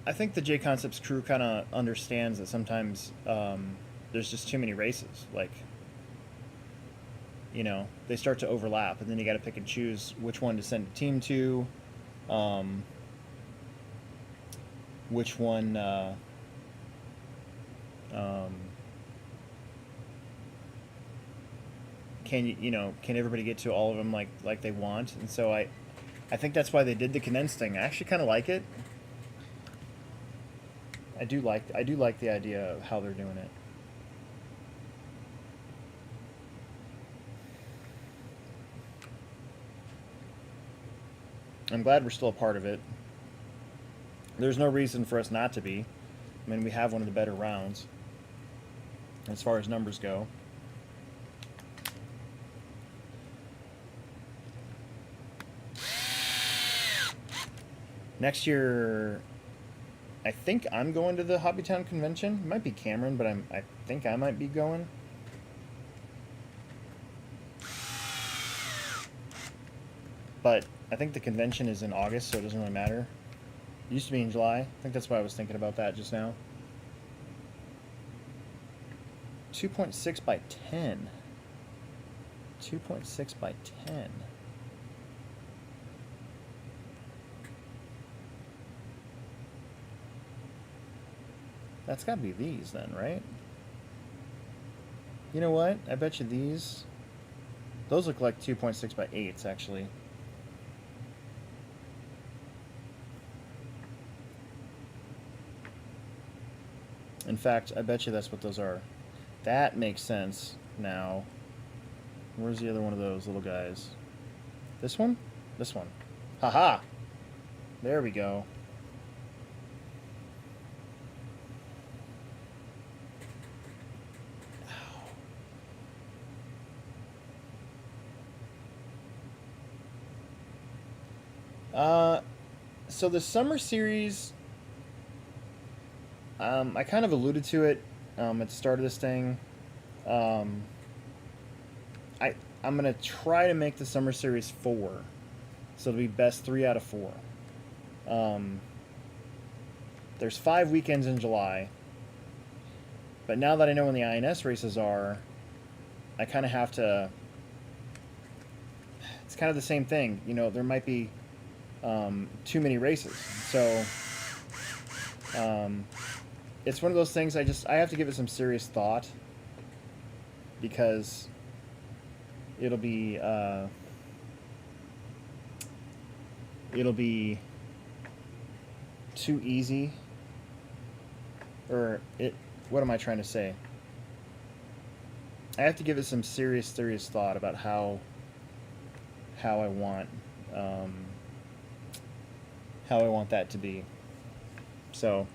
I think the J Concepts crew kind of understands that sometimes there's just too many races. Like, they start to overlap, and then you got to pick and choose which one to send a team to, um, which one. Um, can everybody get to all of them like they want? And so I think that's why they did the condensed thing. I actually kind of like it. I do like the idea of how they're doing it. I'm glad we're still a part of it. There's no reason for us not to be. I mean, we have one of the better rounds as far as numbers go. Next year, I think I'm going to the Hobbytown convention. It might be Cameron, but I think I might be going. But I think the convention is in August, so it doesn't really matter. It used to be in July. I think that's why I was thinking about that just now. 2.6 by 10. 2.6 by 10. That's got to be these then, right? You know what? I bet you those look like 2.6 by 8s actually. In fact, I bet you that's what those are. That makes sense now. Where's the other one of those little guys? This one? This one. Haha! There we go. So the summer series, I kind of alluded to it at the start of this thing. I'm gonna try to make the summer series 4, so it'll be best 3 out of 4. There's 5 weekends in July, but now that I know when the INS races are, I kind of have to. It's kind of the same thing, there might be too many races, so it's one of those things I have to give it some serious thought, because it'll be too easy, what am I trying to say? I have to give it some serious thought about how I want that to be. So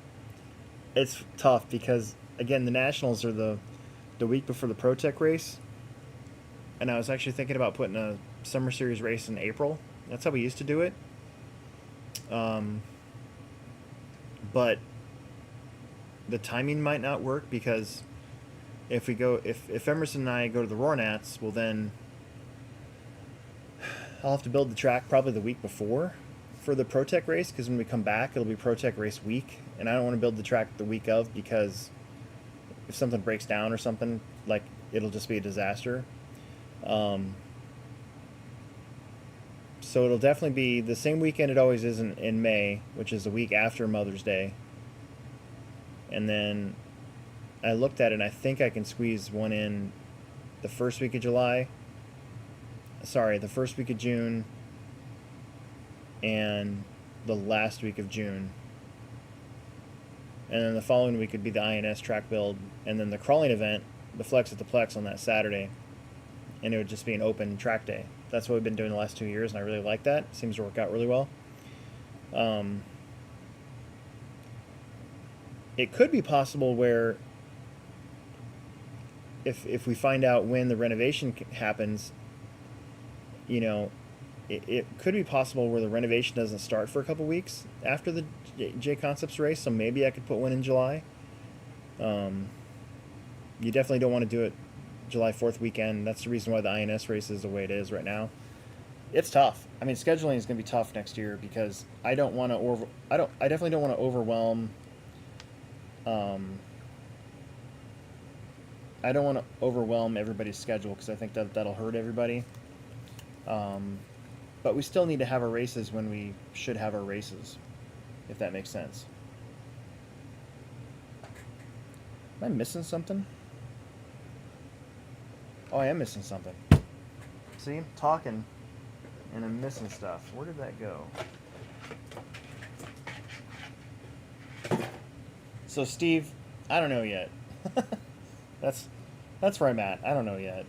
it's tough because, again, the Nationals are the week before the Pro Tech race, and I was actually thinking about putting a Summer Series race in April. That's how we used to do it. But the timing might not work, because if Emerson and I go to the Roarnats, well, then I'll have to build the track probably the week before for the Pro Tech race, because when we come back, it'll be Pro Tech race week, and I don't want to build the track the week of, because if something breaks down or something, it'll just be a disaster. So it'll definitely be the same weekend it always is in May, which is the week after Mother's Day. And then I looked at it, and I think I can squeeze one in the first week of July. Sorry, the first week of June and the last week of June. And then the following week would be the INS track build, and then the crawling event, the Flex at the Plex, on that Saturday. And it would just be an open track day. That's what we've been doing the last 2 years, and I really like that. It seems to work out really well. It could be possible where if we find out when the renovation happens, you know, it could be possible where the renovation doesn't start for a couple weeks after the J Concepts race. So maybe I could put one in July. Um, you definitely don't want to do it July 4th weekend. That's the reason why the INS race is the way it is right now. It's tough. I mean, scheduling is going to be tough next year because I don't want to I definitely don't want to overwhelm. Um, I don't want to overwhelm everybody's schedule because I think that'll hurt everybody. Um, but we still need to have our races when we should have our races, if that makes sense. Am I missing something? Oh, I am missing something. See, I'm talking and I'm missing stuff. Where did that go? So, Steve, I don't know yet. that's that's where I'm at. I don't know yet.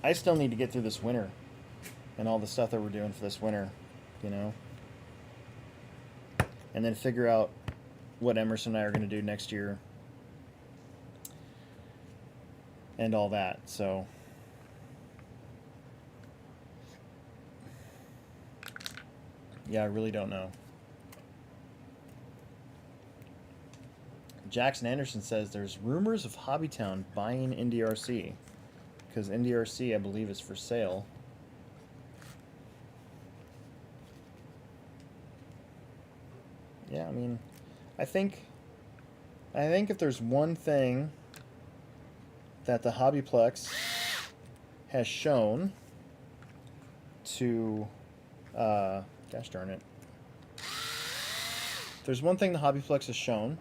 I still need to get through this winter and all the stuff that we're doing for this winter, you know, and then figure out what Emerson and I are going to do next year and all that. So, yeah, I really don't know. Jackson Anderson says there's rumors of Hobbytown buying NDRC because NDRC, I believe, is for sale. Yeah, I mean, I think if there's one thing that the HobbyPlex has shown to, gosh darn it, if there's one thing the HobbyPlex has shown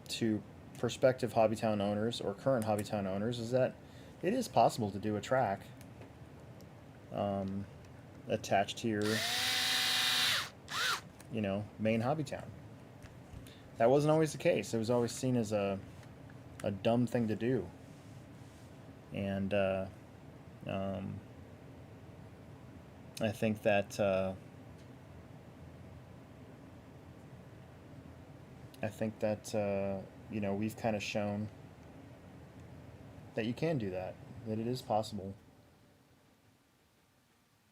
to prospective Hobbytown owners or current Hobbytown owners is that it is possible to do a track attached to your, you know, main Hobbytown. That wasn't always the case. It was always seen as a dumb thing to do. And I think that you know, we've kind of shown that you can do that it is possible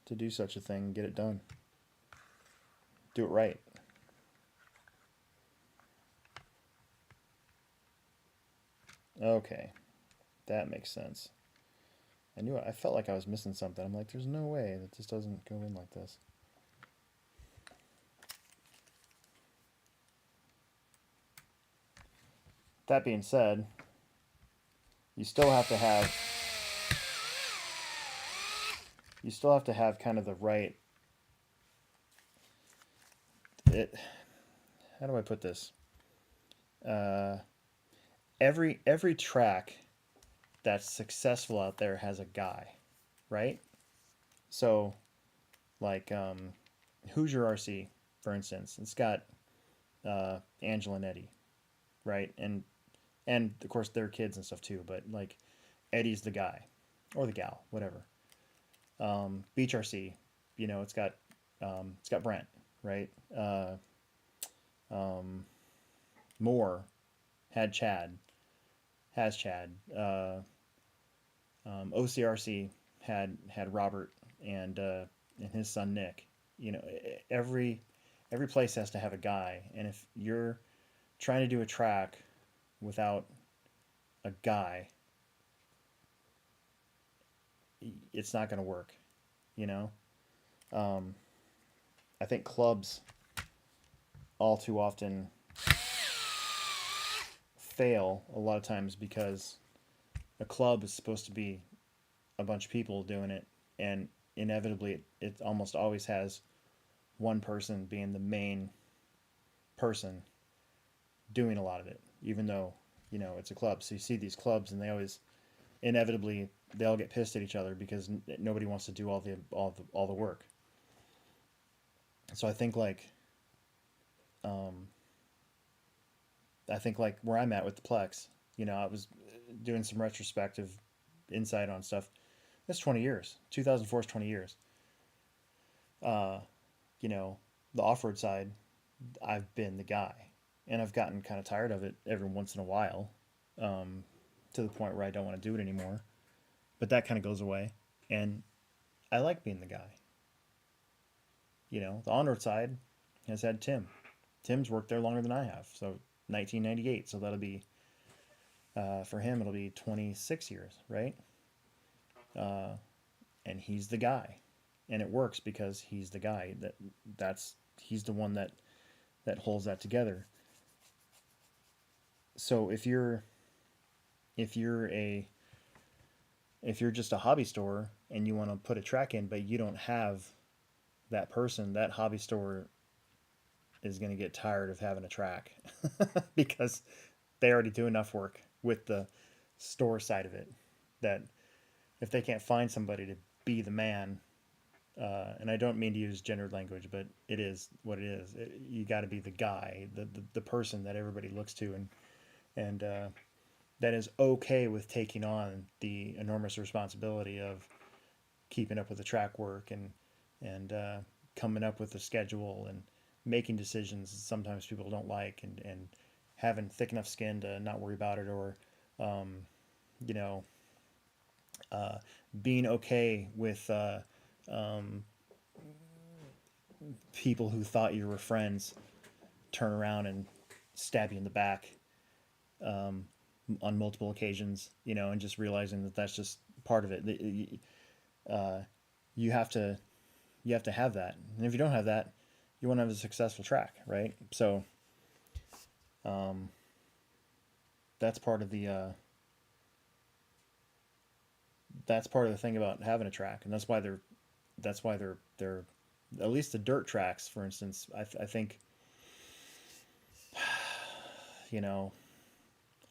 to do such a thing and get it done. Do it right. Okay, that makes sense. I felt like I was missing something. I'm like, there's no way that this doesn't go in like this. That being said, you still have to have kind of the right how do I put this? Every track that's successful out there has a guy, right? So, like Hoosier RC, for instance, it's got Angela and Eddie, right? And of course their kids and stuff too. But like Eddie's the guy or the gal, whatever. Beach RC, you know, it's got Brent, right? Moore had Chad, has Chad. OCRC had Robert and his son Nick. You know, every place has to have a guy, and if you're trying to do a track without a guy, it's not going to work. You know, I think clubs all too often fail a lot of times because a club is supposed to be a bunch of people doing it, and inevitably it almost always has one person being the main person doing a lot of it, even though, you know, it's a club. So you see these clubs and they always inevitably they all get pissed at each other because nobody wants to do all the work. So I think like where I'm at with the Plex, you know, I was doing some retrospective insight on stuff. That's 20 years. 2004 is 20 years. You know, the off-road side, I've been the guy. and I've gotten kind of tired of it every once in a while, to the point where I don't want to do it anymore. But that kind of goes away, and I like being the guy. The on-road side has had Tim. Tim's worked there longer than I have, so 1998. So that'll be for him. It'll be 26 years, right? Uh, and he's the guy, and it works because he's the guy. He's the one that holds that together. So if you're a if you're just a hobby store and you want to put a track in, but you don't have that person, that hobby store is going to get tired of having a track because they already do enough work with the store side of it that if they can't find somebody to be the man, and I don't mean to use gendered language, but it is what it is. You got to be the guy, the person that everybody looks to, and that is okay with taking on the enormous responsibility of keeping up with the track work and coming up with a schedule and making decisions sometimes people don't like, and having thick enough skin to not worry about it, or um, you know uh, being okay with um, people who thought you were friends turn around and stab you in the back um, on multiple occasions, and just realizing that that's just part of it. Uh, you have to have that, and if you don't have that, you won't have a successful track, right? So um, that's part of the thing about having a track, and that's why they're at least the dirt tracks, for instance. I think you know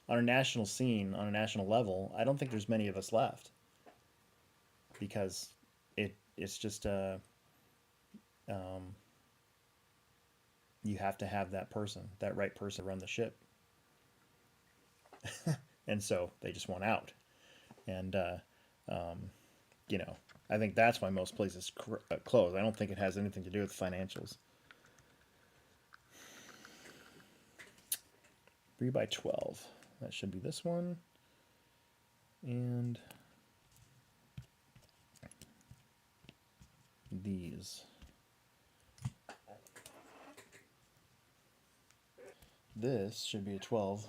on a national scene, on a national level, I don't think there's many of us left because it's just um, you have to have that person, that right person, to run the ship, and so they just want out, and um, you know I think that's why most places close. I don't think it has anything to do with financials. 3 by 12. That should be this one, and these. This should be a 12.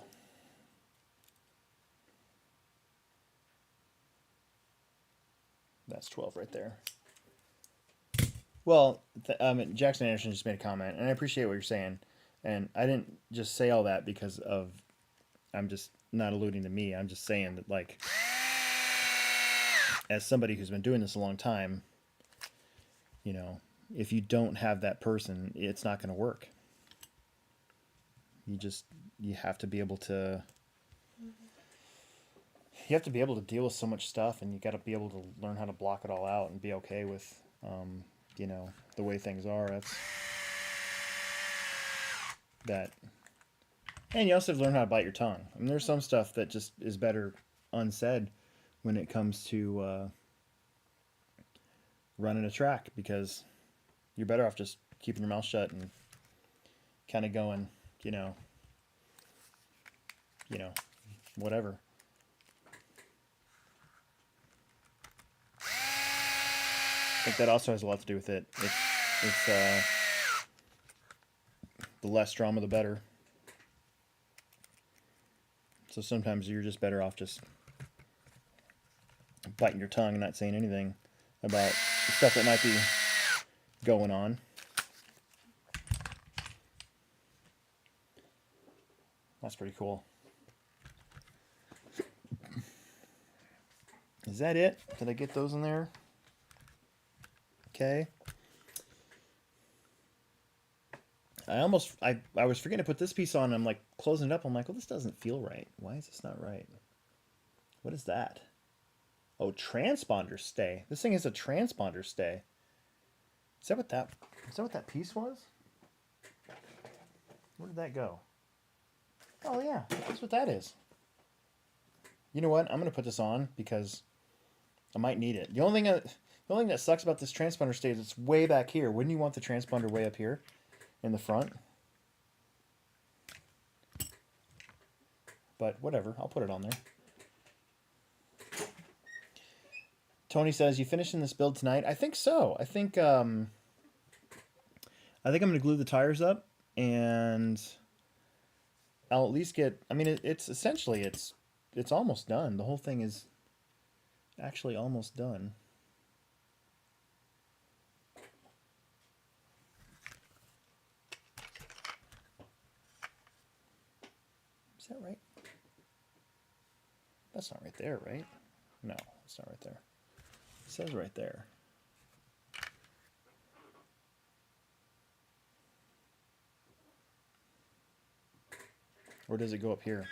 That's 12 right there. Well, Jackson Anderson just made a comment, and I appreciate what you're saying. And I didn't just say all that because of I'm just not alluding to me. I'm just saying that, like, as somebody who's been doing this a long time, you know, if you don't have that person, it's not going to work. You have to be able to deal with so much stuff, and you got to be able to learn how to block it all out and be okay with the way things are. That and you also have to learn how to bite your tongue. I mean, there's some stuff that just is better unsaid when it comes to running a track, because you're better off just keeping your mouth shut and kind of going, you know, whatever. I think that also has a lot to do with it. It's the less drama, the better. So sometimes you're just better off just biting your tongue and not saying anything about stuff that might be going on. That's pretty cool. Is that it? Did I get those in there? Okay. I was forgetting to put this piece on. I'm like closing it up. I'm like, well, this doesn't feel right. Why is this not right? What is that? Oh, transponder stay. This thing has a transponder stay. Is that what that piece was? Where did that go? Oh yeah, that's what that is. You know what? I'm gonna put this on because I might need it. The only thing that sucks about this transponder stay is it's way back here. Wouldn't you want the transponder way up here in the front? but whatever. I'll put it on there. Tony says, "You finishing this build tonight?" I think so. I think I'm going to glue the tires up, and I'll at least get. I mean, it's essentially it's almost done. The whole thing is actually almost done. Is that right? That's not right there, right? No, it's not right there. It says right there. Or does it go up here?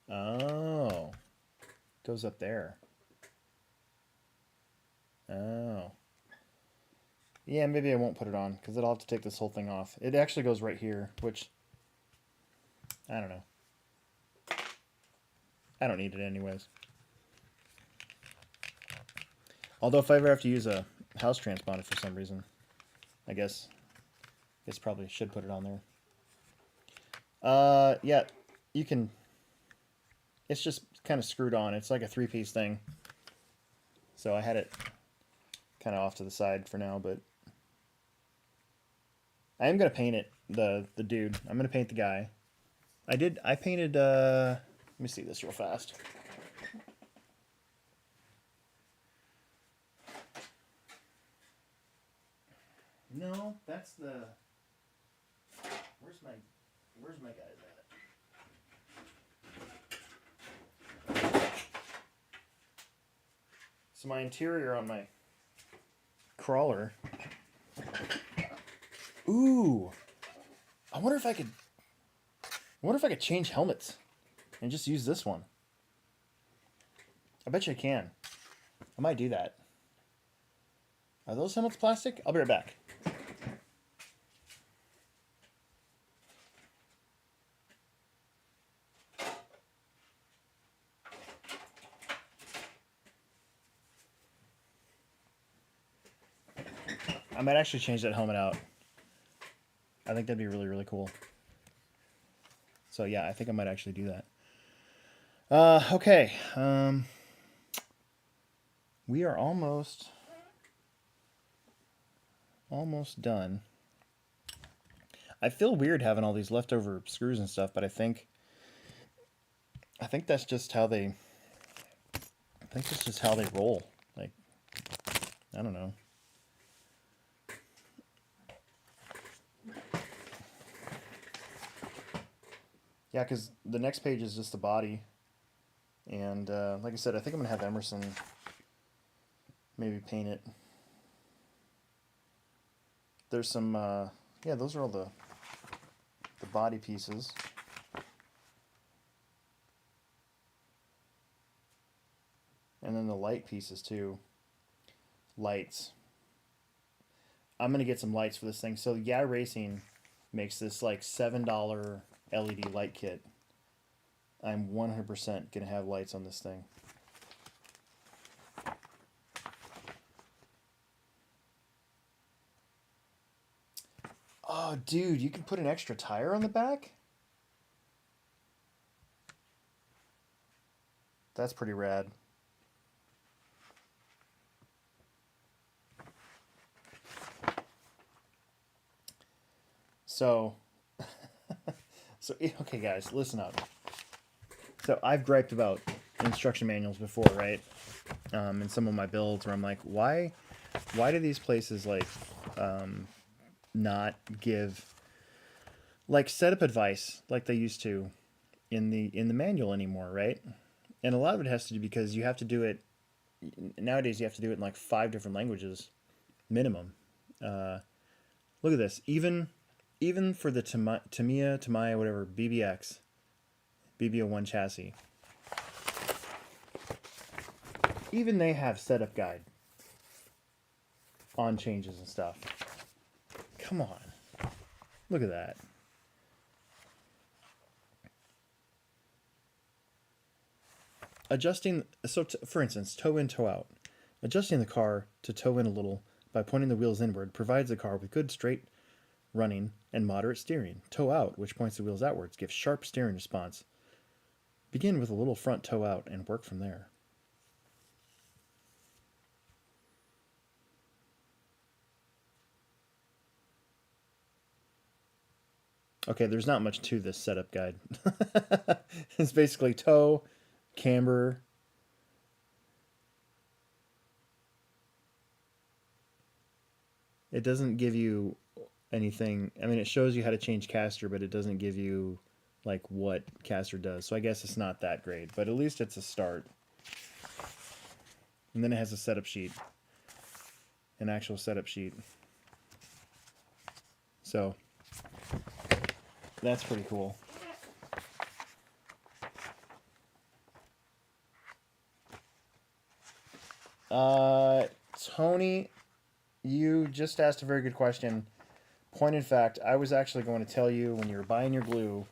Oh. It goes up there. Oh. Yeah, maybe I won't put it on, because I'll have to take this whole thing off. It actually goes right here, which, I don't know. I don't need it anyways. Although if I ever have to use a house transponder for some reason, I guess probably should put it on there. Yeah, you can, it's just kind of screwed on. It's like a 3-piece thing. So I had it kind of off to the side for now, but I am going to paint it, the dude. I'm going to paint the guy. I painted, let me see this real fast. No, that's the, where's my guys at? So my interior on my crawler. Ooh, I wonder if I could change helmets and just use this one. I bet you I can. I might do that. Are those helmets plastic? I'll be right back. I might actually change that helmet out. I think that'd be really, really cool. So yeah, I think I might actually do that. Okay. We are almost done. I feel weird having all these leftover screws and stuff, but I think that's just how they roll. Like, I don't know. Yeah, because the next page is just the body. And like I said, I think I'm going to have Emerson maybe paint it. There's some, yeah, those are all the body pieces. And then the light pieces too. Lights. I'm going to get some lights for this thing. So Yeah Racing makes this like $7 LED light kit. I'm 100% going to have lights on this thing. Oh, dude, you can put an extra tire on the back? That's pretty rad. So, okay, guys, listen up. So I've griped about instruction manuals before, right? In some of my builds where I'm like, why do these places like not give like setup advice like they used to in the manual anymore, right? And a lot of it has to do because you have to do it nowadays. You have to do it in like 5 different languages minimum. Look at this. Even for the Tamiya whatever BBX BB01 chassis, even they have setup guide on changes and stuff. Come on, look at that. Adjusting, so for instance, toe in, toe out. Adjusting the car to toe in a little by pointing the wheels inward provides the car with good straight running, and moderate steering. Toe out, which points the wheels outwards, gives sharp steering response. Begin with a little front toe out and work from there. Okay, there's not much to this setup guide. It's basically toe, camber. It doesn't give you anything. I mean, it shows you how to change caster, but it doesn't give you like what caster does. So I guess it's not that great, but at least it's a start. And then it has a setup sheet, an actual setup sheet. So that's pretty cool. Tony, you just asked a very good question. Point in fact, I was actually going to tell you when you were buying your glue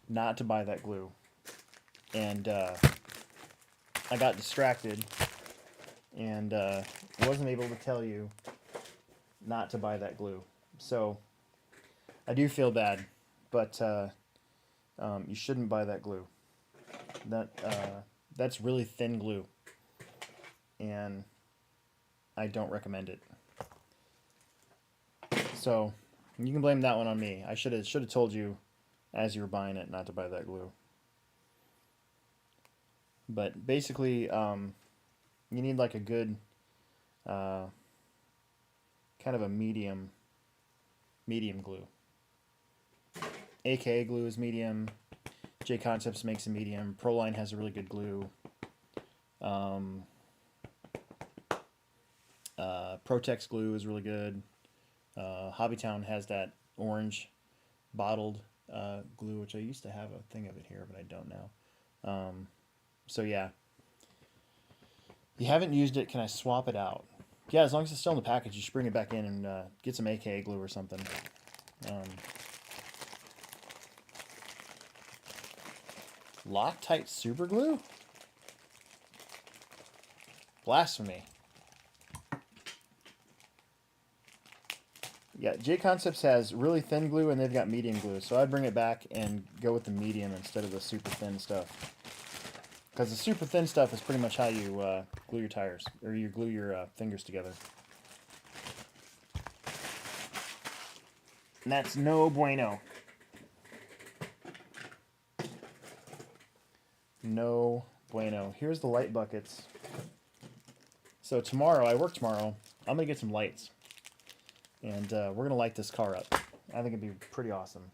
not to buy that glue. And I got distracted and wasn't able to tell you not to buy that glue. So I do feel bad, but you shouldn't buy that glue. That's really thin glue, and I don't recommend it. So you can blame that one on me. I should have told you as you were buying it not to buy that glue. But basically, you need like a good kind of a medium glue. AKA glue is medium. J Concepts makes a medium. Proline has a really good glue. Protex glue is really good. Hobbytown has that orange bottled glue, which I used to have a thing of it here, but I don't now. So yeah. You haven't used it, can I swap it out? Yeah, as long as it's still in the package, you should bring it back in and get some AKA glue or something. Loctite super glue? Blasphemy. Yeah, J Concepts has really thin glue and they've got medium glue, so I'd bring it back and go with the medium instead of the super thin stuff. Because the super thin stuff is pretty much how you glue your tires, or you glue your fingers together. And that's no bueno. No bueno. Here's the light buckets. So tomorrow, I work tomorrow, I'm going to get some lights. And we're going to light this car up. I think it'd be pretty awesome.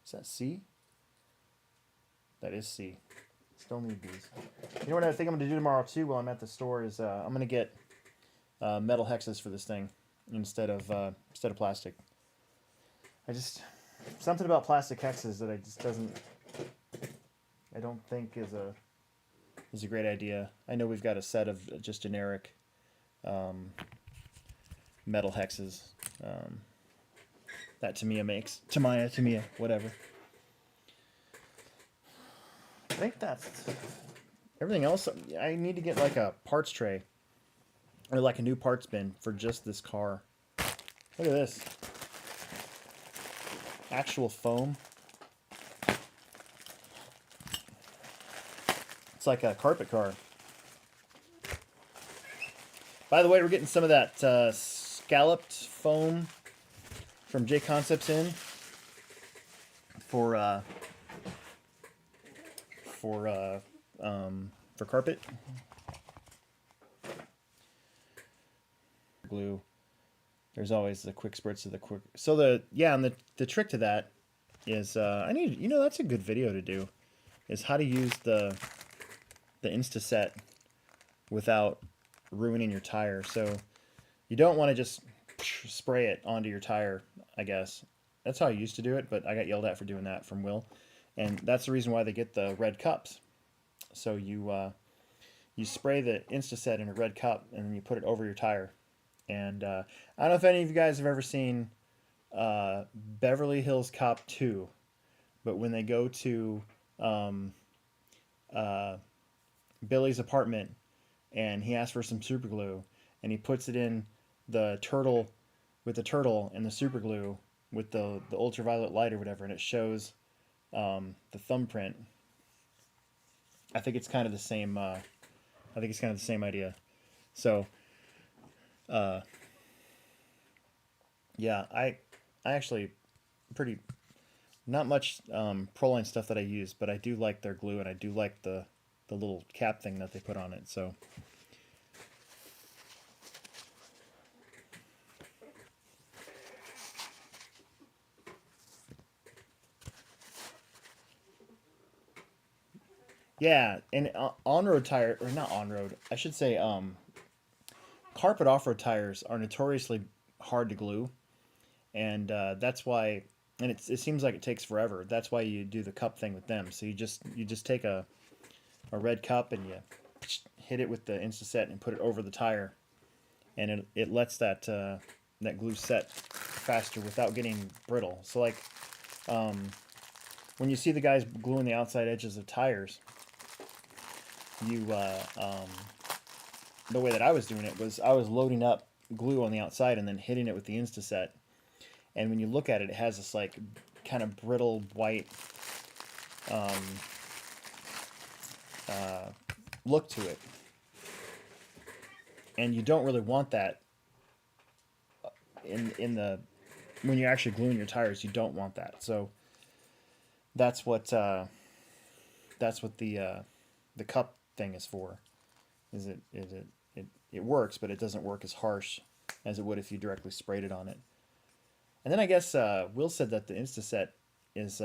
Is that C? That is C. Still need these. You know what I think I'm going to do tomorrow too while I'm at the store is I'm going to get metal hexes for this thing instead of plastic. Something about plastic hexes that I don't think is a great idea. I know we've got a set of just generic metal hexes that Tamiya makes. Tamiya, whatever. I think that's everything else. I need to get like a parts tray or like a new parts bin for just this car. Look at this. Actual foam. It's like a carpet car. By the way, we're getting some of that scalloped foam from J Concepts in for carpet. Glue. There's always the quick spurts of the quick. So and the trick to that is that's a good video to do, is how to use the Instaset without ruining your tire. So you don't want to just spray it onto your tire, I guess. That's how I used to do it, but I got yelled at for doing that from Will. And that's the reason why they get the red cups. So you spray the Instaset in a red cup, and then you put it over your tire. And I don't know if any of you guys have ever seen Beverly Hills Cop 2, but when they go to Billy's apartment, and he asks for some super glue, and he puts it in the turtle with the turtle and the super glue with the ultraviolet light or whatever, and it shows the thumbprint. I think it's kind of the same. I think it's kind of the same idea. So, uh, yeah, I actually pretty not much Proline stuff that I use, but I do like their glue, and I do like the little cap thing that they put on it. So, yeah, and on road tire or not on road, I should say carpet off road tires are notoriously hard to glue, and that's why. And it seems like it takes forever. That's why you do the cup thing with them. So you just take a red cup and you hit it with the Instaset and put it over the tire, and it lets that glue set faster without getting brittle. So like um, when you see the guys gluing the outside edges of tires, you the way that I was doing it was I was loading up glue on the outside and then hitting it with the Instaset. And when you look at it, it has this like kind of brittle white um, uh, look to it, and you don't really want that in the when you're actually gluing your tires. You don't want that. So that's what uh, that's what the cup thing is for. It works, but it doesn't work as harsh as it would if you directly sprayed it on it. And then I guess Will said that the Instaset is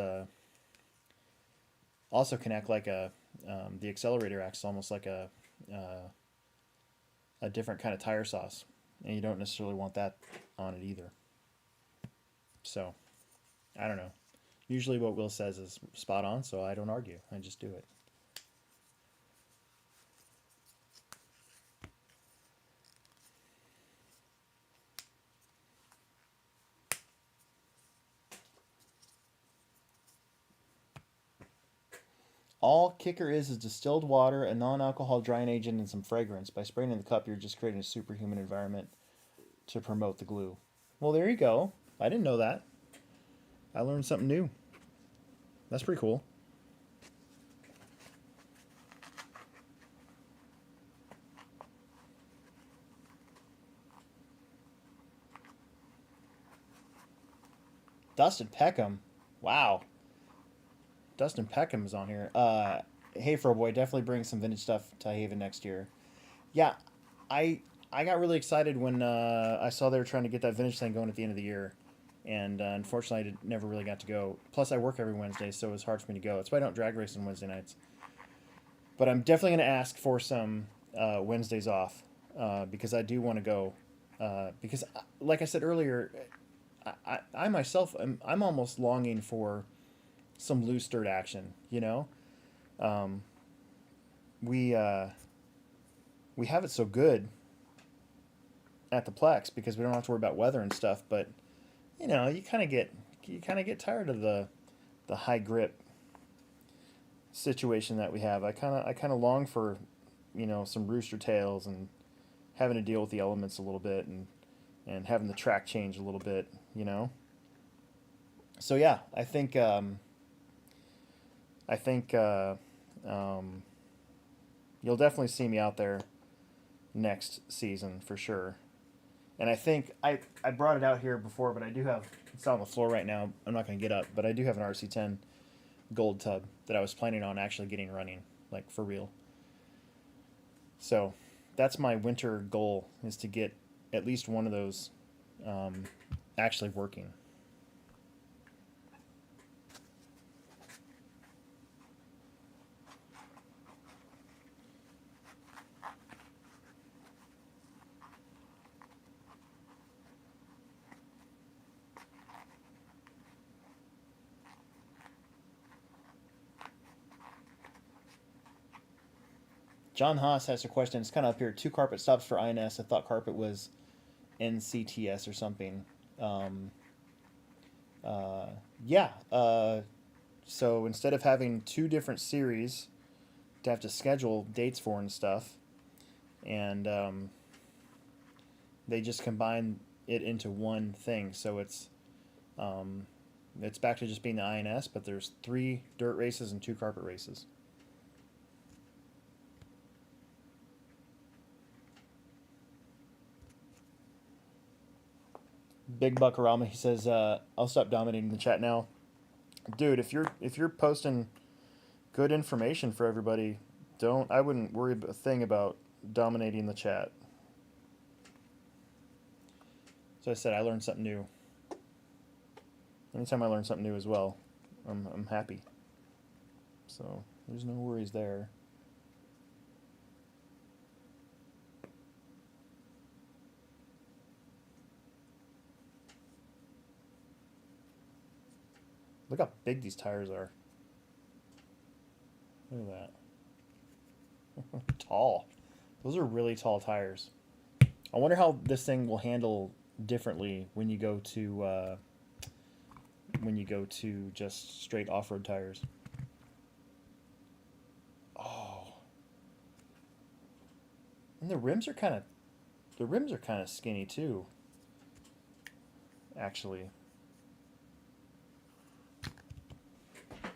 also can act like the accelerator acts almost like a different kind of tire sauce, and you don't necessarily want that on it either. So I don't know. Usually, what Will says is spot on, so I don't argue. I just do it. All kicker is distilled water, a non-alcohol drying agent, and some fragrance. By spraying in the cup, you're just creating a superhuman environment to promote the glue. Well, there you go. I didn't know that. I learned something new. That's pretty cool. Dustin Peckham. Wow. Dustin Peckham is on here. Hey, Fro Boy, definitely bring some vintage stuff to Haven next year. Yeah, I I got really excited when I saw they were trying to get that vintage thing going at the end of the year, and unfortunately, never really got to go. Plus, I work every Wednesday, so it was hard for me to go. That's why I don't drag race on Wednesday nights. But I'm definitely going to ask for some Wednesdays off because I do want to go. Because, like I said earlier, I myself, I'm almost longing for some loose dirt action. You know, um, we uh, we have it so good at the Plex because we don't have to worry about weather and stuff. But you know, you kind of get tired of the high grip situation that we have. I kind of long for some rooster tails and having to deal with the elements a little bit and having the track change a little bit. So yeah, I think um, you'll definitely see me out there next season for sure. And I think I brought it out here before, but I do have it's on the floor right now. I'm not going to get up, but I do have an RC10 gold tub that I was planning on actually getting running, like for real. So that's my winter goal is to get at least one of those um, actually working. John Haas has a question. It's kind of up here. Two carpet stops for INS. I thought carpet was NCTS or something. Um, yeah. So instead of having two different series, to have to schedule dates for and stuff, and they just combine it into one thing. So it's back to just being the INS, but there's 3 dirt races and 2 carpet races. Big Buckarama, he says, I'll stop dominating the chat now. Dude, if you're posting good information for everybody, I wouldn't worry a thing about dominating the chat. So I said I learned something new. Anytime I learn something new as well, I'm happy. So there's no worries there. Look how big these tires are. Look at that. Tall. Those are really tall tires. I wonder how this thing will handle differently when you go to just straight off-road tires. Oh. And the rims are kind of skinny too. Actually.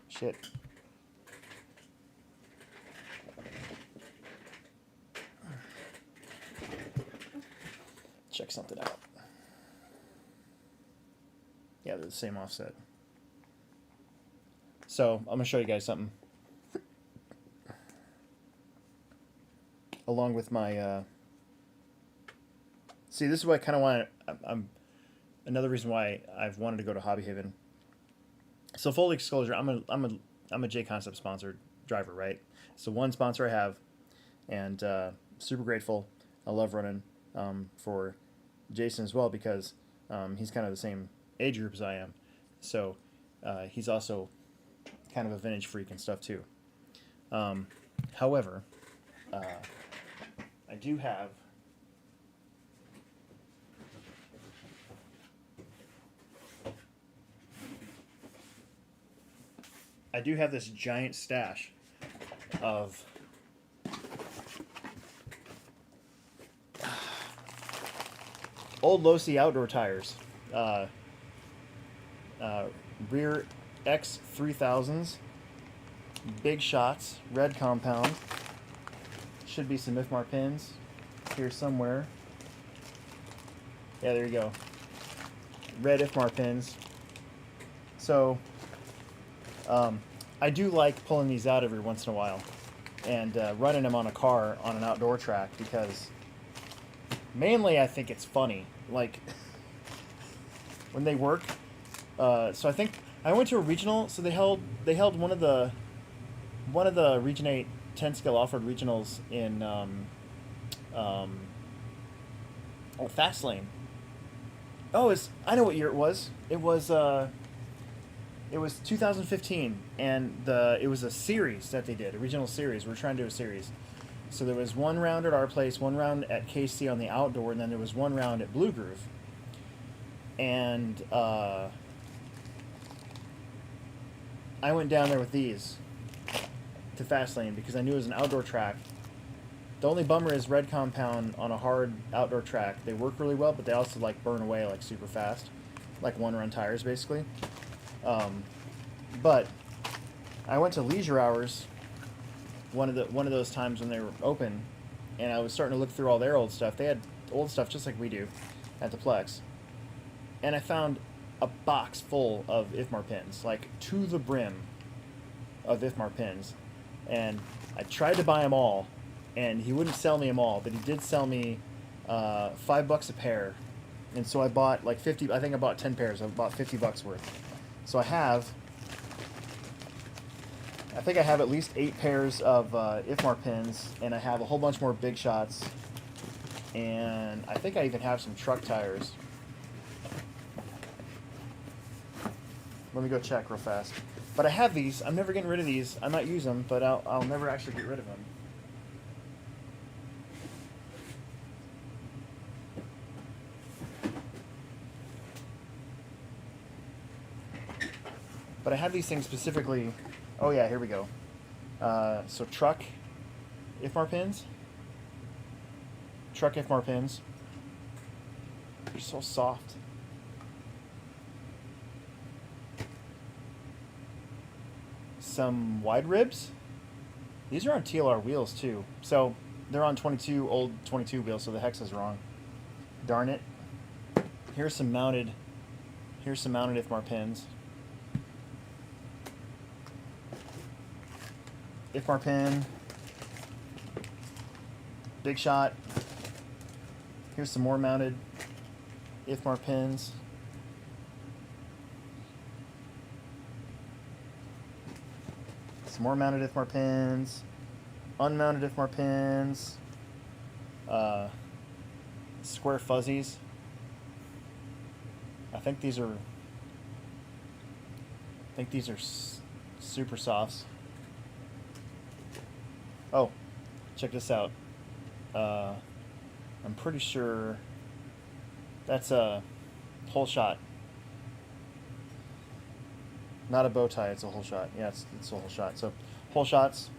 Shit. Check something out. Yeah, they're the same offset. So, I'm going to show you guys something. Along with my... See, this is what I kind of want. Another reason why I've wanted to go to Hobby Haven. So, full disclosure, I'm a J Concept sponsored driver, right? So, one sponsor I have, and super grateful. I love running for Jason as well, because he's kind of the same age group as I am. So, he's also kind of a vintage freak and stuff too. However, I do have this giant stash of old Losi outdoor tires, rear X3000s, big shots, red compound. Should be some IFMAR pins here somewhere. Yeah, there you go. Red IFMAR pins. So, I do like pulling these out every once in a while and running them on a car on an outdoor track, because mainly I think it's funny. Like, when they work. So I think I went to a regional. So they held one of the Region 8 10 scale off-road regionals in Fastlane. Oh, I know what year it was. It was 2015, and it was a series that they did, a regional series. We were trying to do a series. So there was one round at our place, one round at KC on the outdoor, and then there was one round at Blue Groove. And I went down there with these to Fastlane because I knew it was an outdoor track. The only bummer is red compound on a hard outdoor track. They work really well, but they also like burn away like super fast, like one-run tires basically. But I went to Leisure Hours one of those times when they were open, and I was starting to look through all their old stuff. They had old stuff just like we do at the Plex, and I found a box full of IFMAR pins, like to the brim of IFMAR pins, and I tried to buy them all, and he wouldn't sell me them all, but he did sell me $5 a pair, and so I bought like 50. I think I bought 10 pairs. I bought $50 worth. So I think I have at least 8 pairs of IFMAR pins, and I have a whole bunch more big shots, and I think I even have some truck tires. Let me go check real fast. But I have these. I'm never getting rid of these. I might use them, but I'll never actually get rid of them. But I have these things specifically. Oh yeah, here we go. So truck IFMAR pins. Truck IFMAR pins. They're so soft. Some wide ribs. These are on TLR wheels too. So they're on 22 old 22 wheels, so the hex is wrong. Darn it. Here's some mounted IFMAR pins. IFMAR pin. Big shot. Here's some more mounted IFMAR pins. Some more mounted IFMAR pins. Unmounted IFMAR pins. Square fuzzies. I think these are super softs. Oh, check this out. I'm pretty sure that's a whole shot. Not a bow tie, it's a whole shot. Yeah, it's a whole shot. So, whole shots.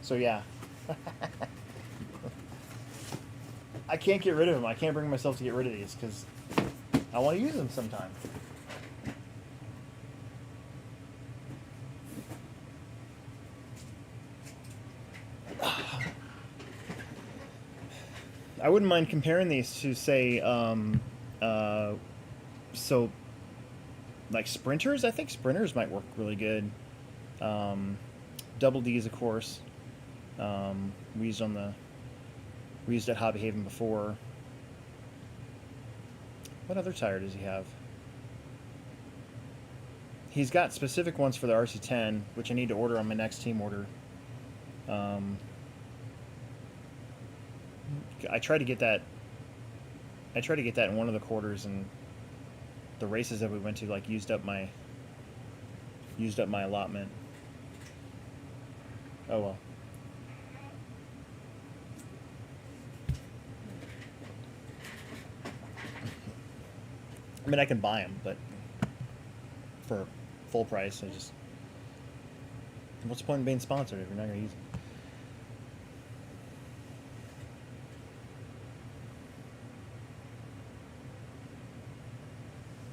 So, yeah. I can't get rid of them. I can't bring myself to get rid of these because I want to use them sometime. I wouldn't mind comparing these to, say, so, like sprinters. I think sprinters might work really good. Double D's, of course. We used at Hobby Haven before. What other tire does he have? He's got specific ones for the RC10, which I need to order on my next team order. I tried to get that. I tried to get that in one of the quarters, and the races that we went to like used up my allotment. Oh well. I mean, I can buy them, but for full price, I just... What's the point in being sponsored if you're not going to use them?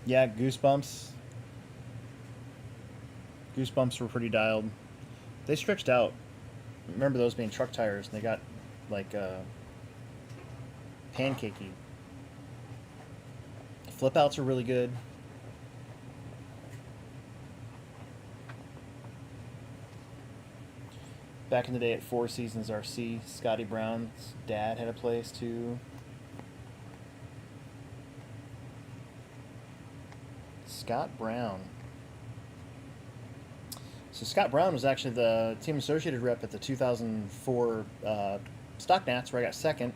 Yeah, Goosebumps. Goosebumps were pretty dialed. They stretched out. Remember those being truck tires, and they got, like, pancakey. Flip outs are really good. Back in the day at Four Seasons RC, Scotty Brown's dad had a place too. Scott Brown. So Scott Brown was actually the Team Associated rep at the 2004 Stock Nats, where I got second.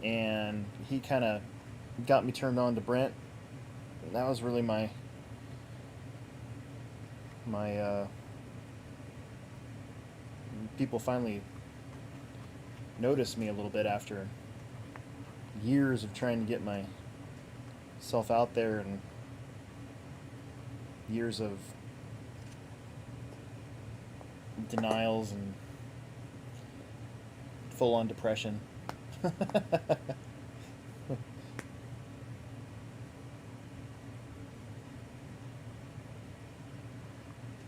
And he kind of got me turned on to Brent. And that was really my people finally noticed me a little bit after years of trying to get myself out there and years of denials and full-on depression.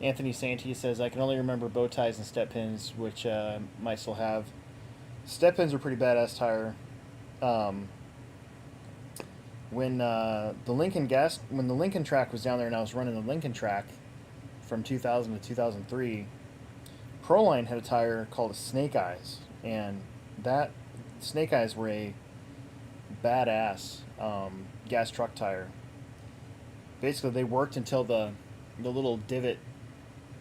Anthony Santee says, I can only remember bow ties and step pins, which might still have. Step pins are pretty badass tire. When the Lincoln track was down there and I was running the Lincoln track from 2000 to 2003, Proline had a tire called a Snake Eyes, and that Snake Eyes were a badass gas truck tire. Basically, they worked until the little divot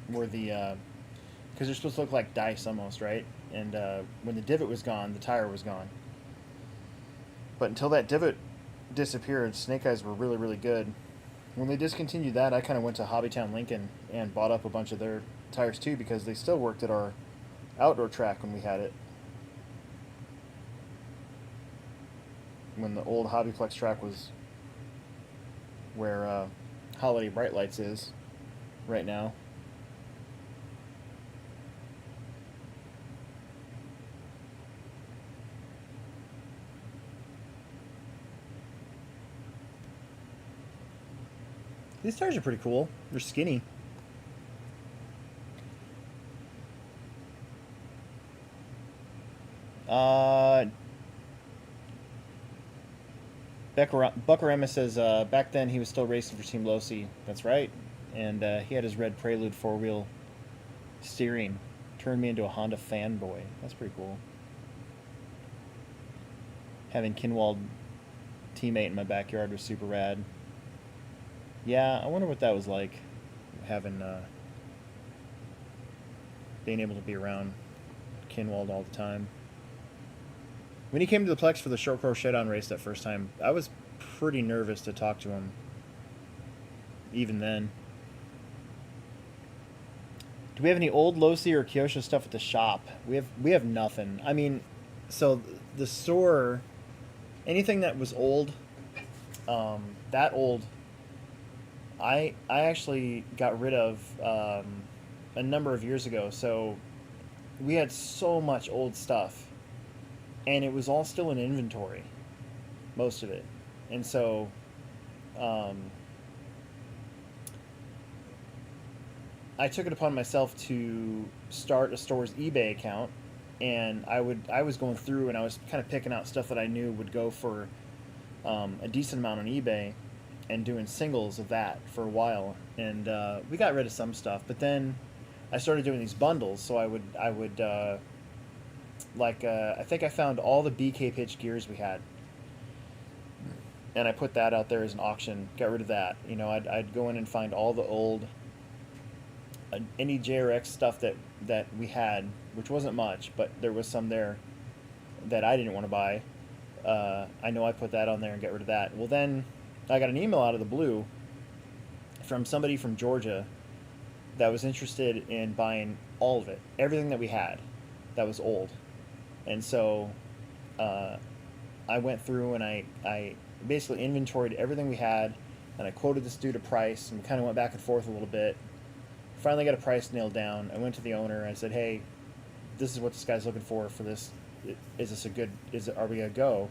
where the because they're supposed to look like dice almost, right? And when the divot was gone, the tire was gone. But until that divot disappeared, Snake Eyes were really, really good. When they discontinued that, I kind of went to Hobbytown Lincoln and bought up a bunch of their tires too, because they still worked at our outdoor track when we had it. When the old HobbyPlex track was where Holiday Bright Lights is. right now. These tires are pretty cool. They're skinny. Buckarama says back then he was still racing for Team Losi. That's right. And he had his red Prelude four-wheel steering. Turned me into a Honda fanboy. That's pretty cool. Having Kinwald teammate in my backyard was super rad. Yeah, I wonder what that was like, having being able to be around Kinwald all the time. When he came to the Plex for the Short Crow Showdown race that first time, I was pretty nervous to talk to him. Even then. Do we have any old Losi or Kyosho stuff at the shop? We have nothing. I mean, so the store, anything that was old, that old, I actually got rid of a number of years ago. So we had so much old stuff, and it was all still in inventory, most of it. And so I took it upon myself to start a store's eBay account, and I was going through and I was kind of picking out stuff that I knew would go for a decent amount on eBay, and doing singles of that for a while. And we got rid of some stuff, but then I started doing these bundles. So I would I think I found all the BK pitch gears we had, and I put that out there as an auction. Got rid of that. You know, I'd go in and find all the old any JRX stuff that we had, which wasn't much, but there was some there that I didn't want to buy. I know I put that on there and get rid of that. Well, then I got an email out of the blue from somebody from Georgia that was interested in buying all of it, everything that we had that was old. And so I went through and I basically inventoried everything we had, and I quoted this dude a price, and we kind of went back and forth a little bit. Finally got a price nailed down. I went to the owner and I said, hey, this is what this guy's looking for this. Are we gonna go?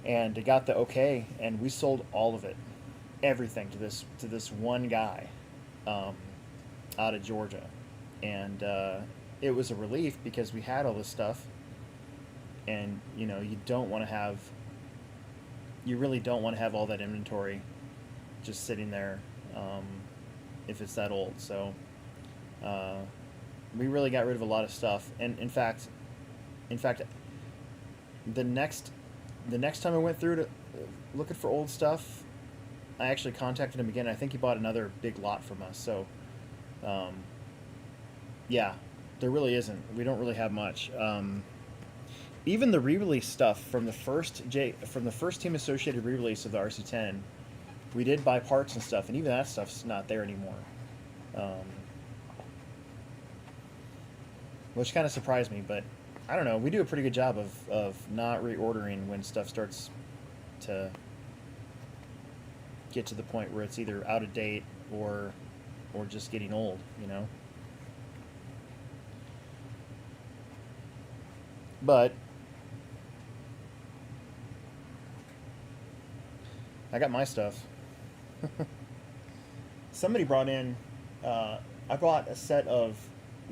And it got the okay, and we sold all of it, everything to this one guy out of Georgia. And it was a relief, because we had all this stuff, and you know, you really don't want to have all that inventory just sitting there if it's that old. So we really got rid of a lot of stuff. And in fact the next time I went through to looking for old stuff, I actually contacted him again. I think he bought another big lot from us. So yeah, there really isn't. We don't really have much. Even the re-release stuff from the first Team Associated re-release of the RC10, we did buy parts and stuff, and even that stuff's not there anymore, which kind of surprised me. But I don't know. We do a pretty good job of not reordering when stuff starts to get to the point where it's either out of date or just getting old, you know. But I got my stuff. Somebody brought in, I bought a set of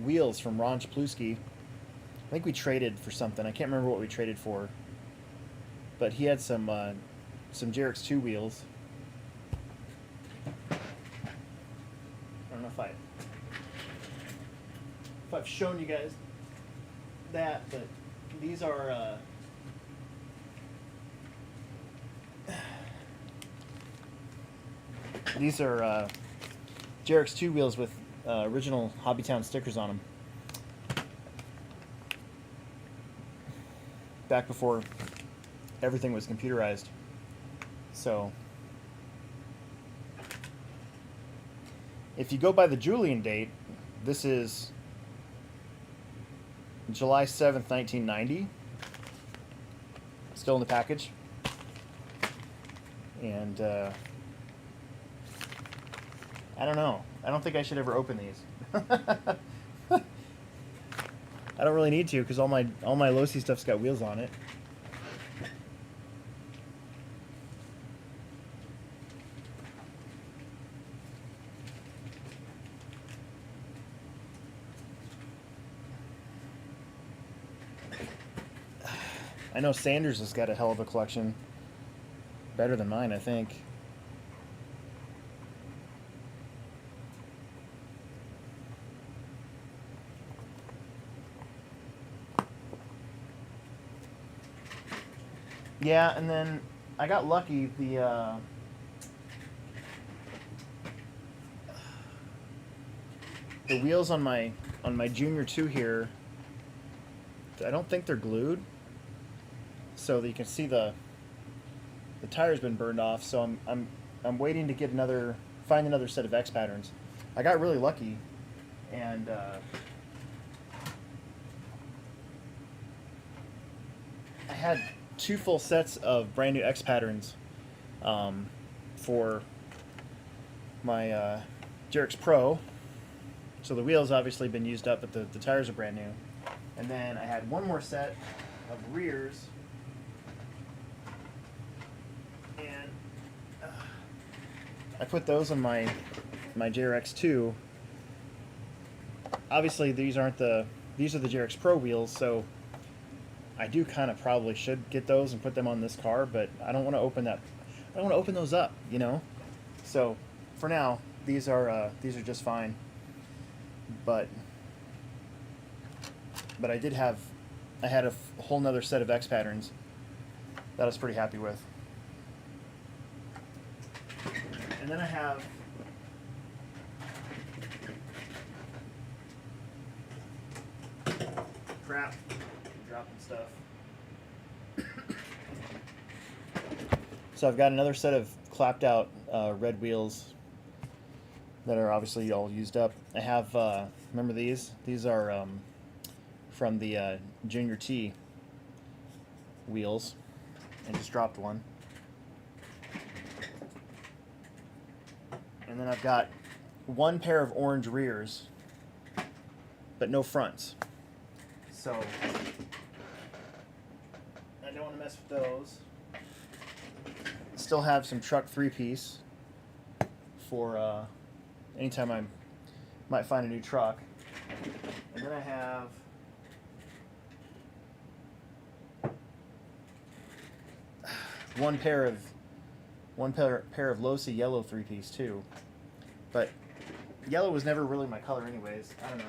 wheels from Ron Chapluski. I think we traded for something. I can't remember what we traded for. But he had some JRX 2 wheels. I don't know if I've shown you guys that, but these are JRX 2 wheels with original Hobbytown stickers on them. Back before everything was computerized. So if you go by the Julian date, this is July 7th, 1990. Still in the package. And I don't know. I don't think I should ever open these. I don't really need to because all my Losi stuff's got wheels on it. I know Sanders has got a hell of a collection. Better than mine, I think. Yeah, and then I got lucky. The wheels on my Junior 2 here, I don't think they're glued, so that you can see the tire's been burned off. So I'm waiting to get find another set of X patterns. I got really lucky, and I had 2 full sets of brand new X patterns for my JRX Pro. So the wheels obviously been used up, but the tires are brand new. And then I had 1 more set of rears, and I put those on my JRX 2. Obviously these are the JRX Pro wheels, so I do kind of probably should get those and put them on this car, but I don't want to open that. I don't want to open those up, you know. So for now, these are just fine. But I had a whole nother set of X patterns that I was pretty happy with. And then I have crap, dropping stuff. So I've got another set of clapped out red wheels that are obviously all used up. I have, remember these? These are from the Junior T wheels. I just dropped one. And then I've got 1 pair of orange rears, but no fronts. So I don't want to mess with those. Still have some truck 3-piece for anytime I might find a new truck. And then I have one pair of Losi yellow 3-piece too. But yellow was never really my color anyways. I don't know,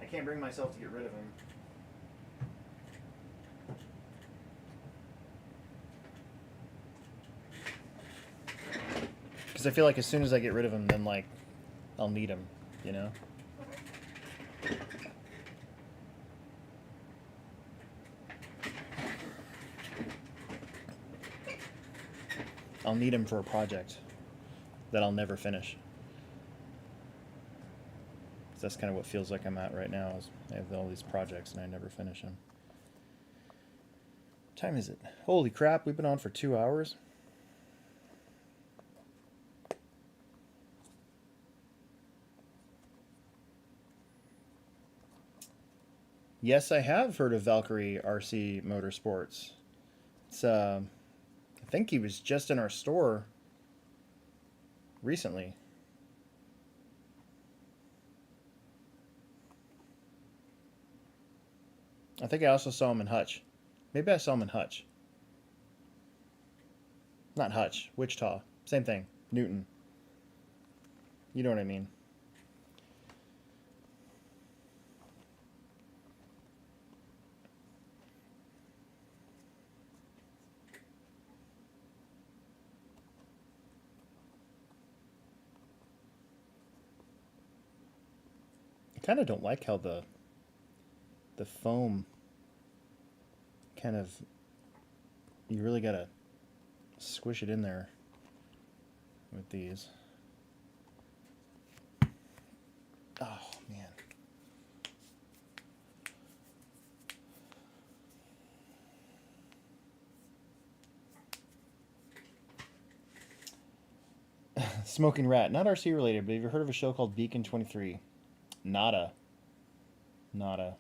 I can't bring myself to get rid of them. Because I feel like as soon as I get rid of them, then like I'll need them, you know? I'll need them for a project that I'll never finish. That's kind of what feels like I'm at right now, is I have all these projects and I never finish them. What time is it? Holy crap, we've been on for 2 hours. Yes, I have heard of Valkyrie RC Motorsports. It's I think he was just in our store recently. I think I also saw him in Hutch. Maybe I saw him in Hutch. Not Hutch, Wichita. Same thing. Newton. You know what I mean. I kind of don't like how the foam kind of, you really gotta squish it in there with these. Oh man. Smoking Rat, not RC related, but have you heard of a show called Beacon 23? Nada. Nada.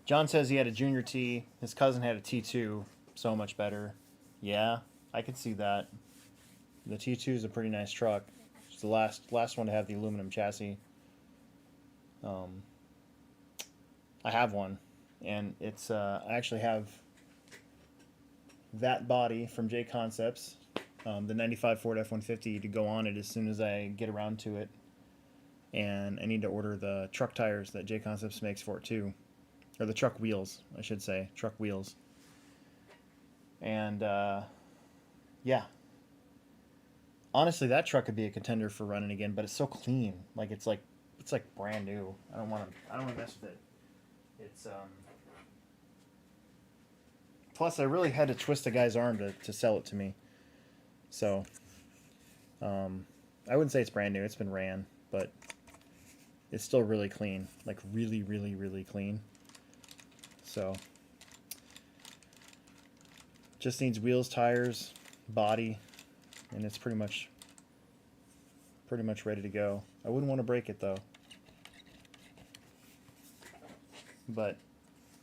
John says he had a Junior T. His cousin had a T2. So much better. Yeah, I can see that. The T2 is a pretty nice truck. It's the last one to have the aluminum chassis. I have one, and it's I actually have that body from J Concepts, the 95 Ford F-150, to go on it as soon as I get around to it. And I need to order the truck tires that J Concepts makes for it too, or the truck wheels, I should say, truck wheels. And yeah, honestly, that truck could be a contender for running again, but it's so clean, like it's like brand new. I don't want to mess with it. It's plus I really had to twist a guy's arm to sell it to me. So I wouldn't say it's brand new. It's been ran, but it's still really clean, like really, really, really clean. So just needs wheels, tires, body, and it's pretty much ready to go. I wouldn't want to break it though. But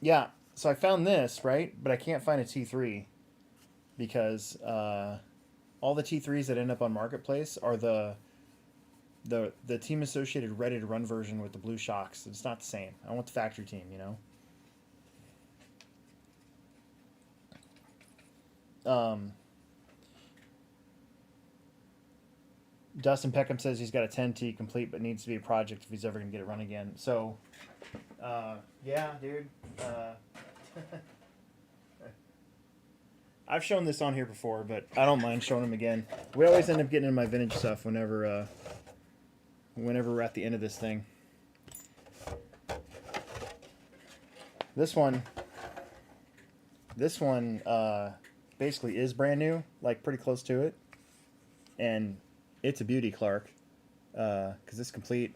yeah, so I found this, right? But I can't find a T3 because all the T3s that end up on Marketplace are the team associated ready to run version with the blue shocks. It's not the same. I want the factory team, you know. Dustin Peckham says he's got a 10T complete, but needs to be a project if he's ever gonna get it run again. So, yeah, dude. I've shown this on here before, but I don't mind showing them again. We always end up getting into my vintage stuff whenever we're at the end of this thing. This one basically is brand new, like pretty close to it, and it's a beauty, Clark, because it's complete.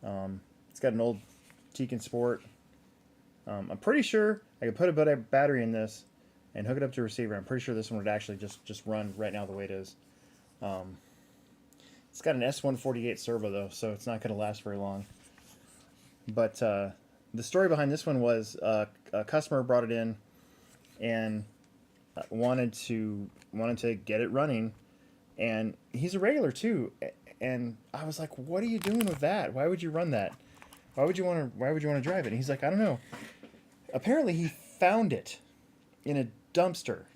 It's got an old Tekin Sport. I'm pretty sure I could put a battery in this and hook it up to a receiver. I'm pretty sure this one would actually just run right now the way it is. It's got an S148 servo though, so it's not going to last very long. But the story behind this one was a customer brought it in and wanted to get it running, and he's a regular too. And I was like, "What are you doing with that? Why would you run that? Why would you want to drive it?" And he's like, "I don't know." Apparently, he found it in a dumpster.